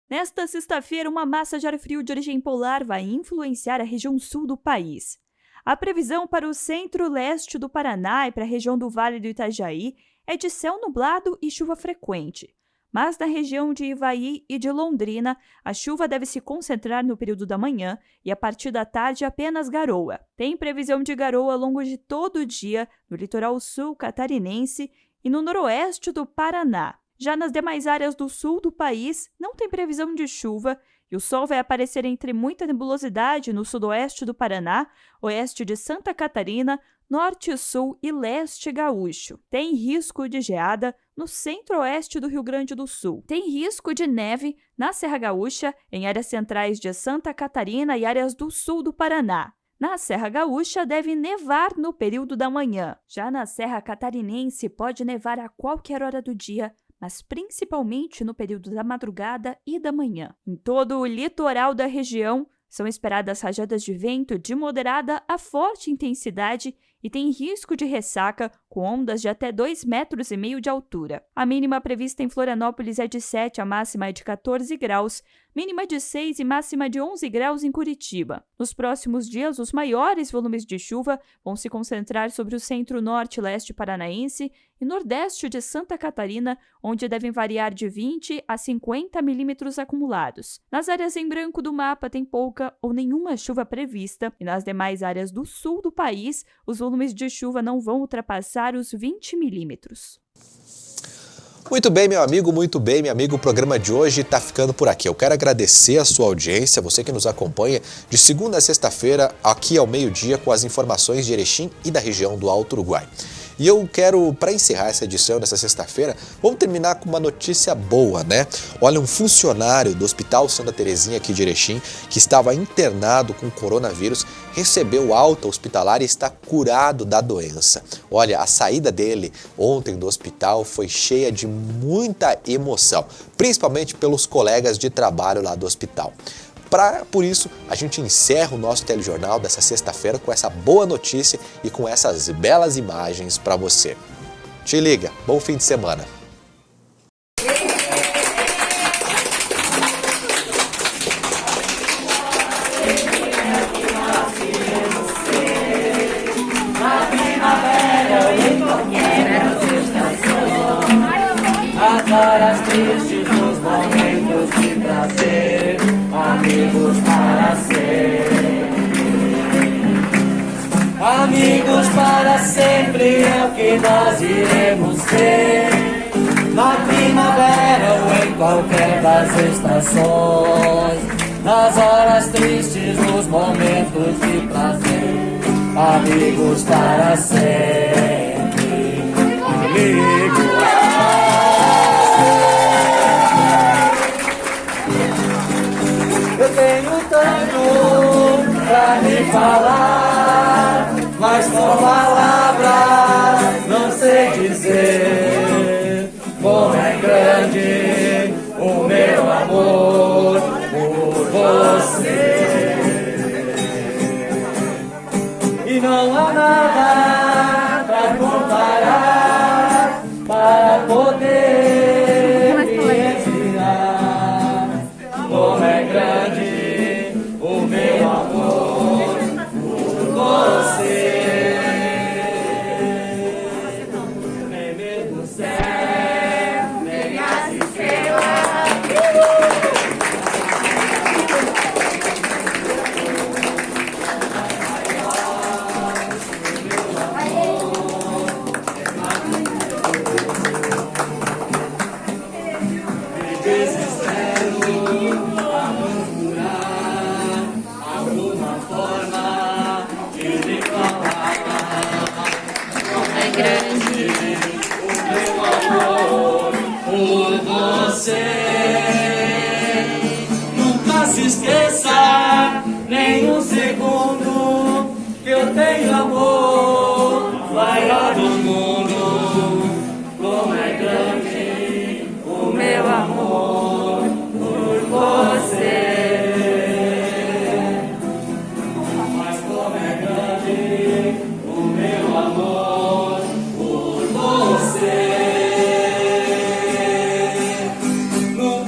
[SPEAKER 3] Nesta sexta-feira, uma massa de ar frio de origem polar vai influenciar a região sul do país. A previsão para o centro-leste do Paraná e para a região do Vale do Itajaí é de céu nublado e chuva frequente. Mas na região de Ivaí e de Londrina, a chuva deve se concentrar no período da manhã e a partir da tarde apenas garoa. Tem previsão de garoa ao longo de todo o dia no litoral sul catarinense e no noroeste do Paraná. Já nas demais áreas do sul do país, não tem previsão de chuva e o sol vai aparecer entre muita nebulosidade no sudoeste do Paraná, oeste de Santa Catarina, norte, sul e leste gaúcho. Tem risco de geada no centro-oeste do Rio Grande do Sul. Tem risco de neve na Serra Gaúcha, em áreas centrais de Santa Catarina e áreas do sul do Paraná. Na Serra Gaúcha, deve nevar no período da manhã. Já na Serra Catarinense, pode nevar a qualquer hora do dia, mas principalmente no período da madrugada e da manhã. Em todo o litoral da região, são esperadas rajadas de vento de moderada a forte intensidade e tem risco de ressaca com ondas de até 2,5 metros de altura. A mínima prevista em Florianópolis é de 7, a máxima é de 14 graus, mínima de 6 e máxima de 11 graus em Curitiba. Nos próximos dias, os maiores volumes de chuva vão se concentrar sobre o centro-norte e leste paranaense e nordeste de Santa Catarina, onde devem variar de 20 a 50 milímetros acumulados. Nas áreas em branco do mapa tem pouca ou nenhuma chuva prevista e nas demais áreas do sul do país, os volumes de chuva não vão ultrapassar os 20 milímetros.
[SPEAKER 1] Muito bem, meu amigo, muito bem, minha amiga. O programa de hoje está ficando por aqui. Eu quero agradecer a sua audiência, você que nos acompanha de segunda a sexta-feira, aqui ao meio-dia, com as informações de Erechim e da região do Alto Uruguai. E eu quero, para encerrar essa edição dessa sexta-feira, vamos terminar com uma notícia boa, né? Olha, um funcionário do Hospital Santa Terezinha aqui de Erechim, que estava internado com coronavírus, recebeu alta hospitalar e está curado da doença. Olha, a saída dele ontem do hospital foi cheia de muita emoção, principalmente pelos colegas de trabalho lá do hospital. Por isso, a gente encerra o nosso telejornal dessa sexta-feira com essa boa notícia e com essas belas imagens para você. Te liga, bom fim de semana.
[SPEAKER 4] Na primavera, tristes, nos momentos de prazer, amigos para sempre. Amigos para sempre é o que nós iremos ter, na primavera ou em qualquer das estações, nas horas tristes, nos momentos de prazer, amigos para sempre, amigos para sempre. Eu tenho tanto pra me falar, mas com palavras não sei dizer como é grande o meu amor por você. E não há nada pra comparar, para poder me ensinar como é grande o meu amor por você. Nem mesmo o céu, nem as estrelas. Nunca se esqueça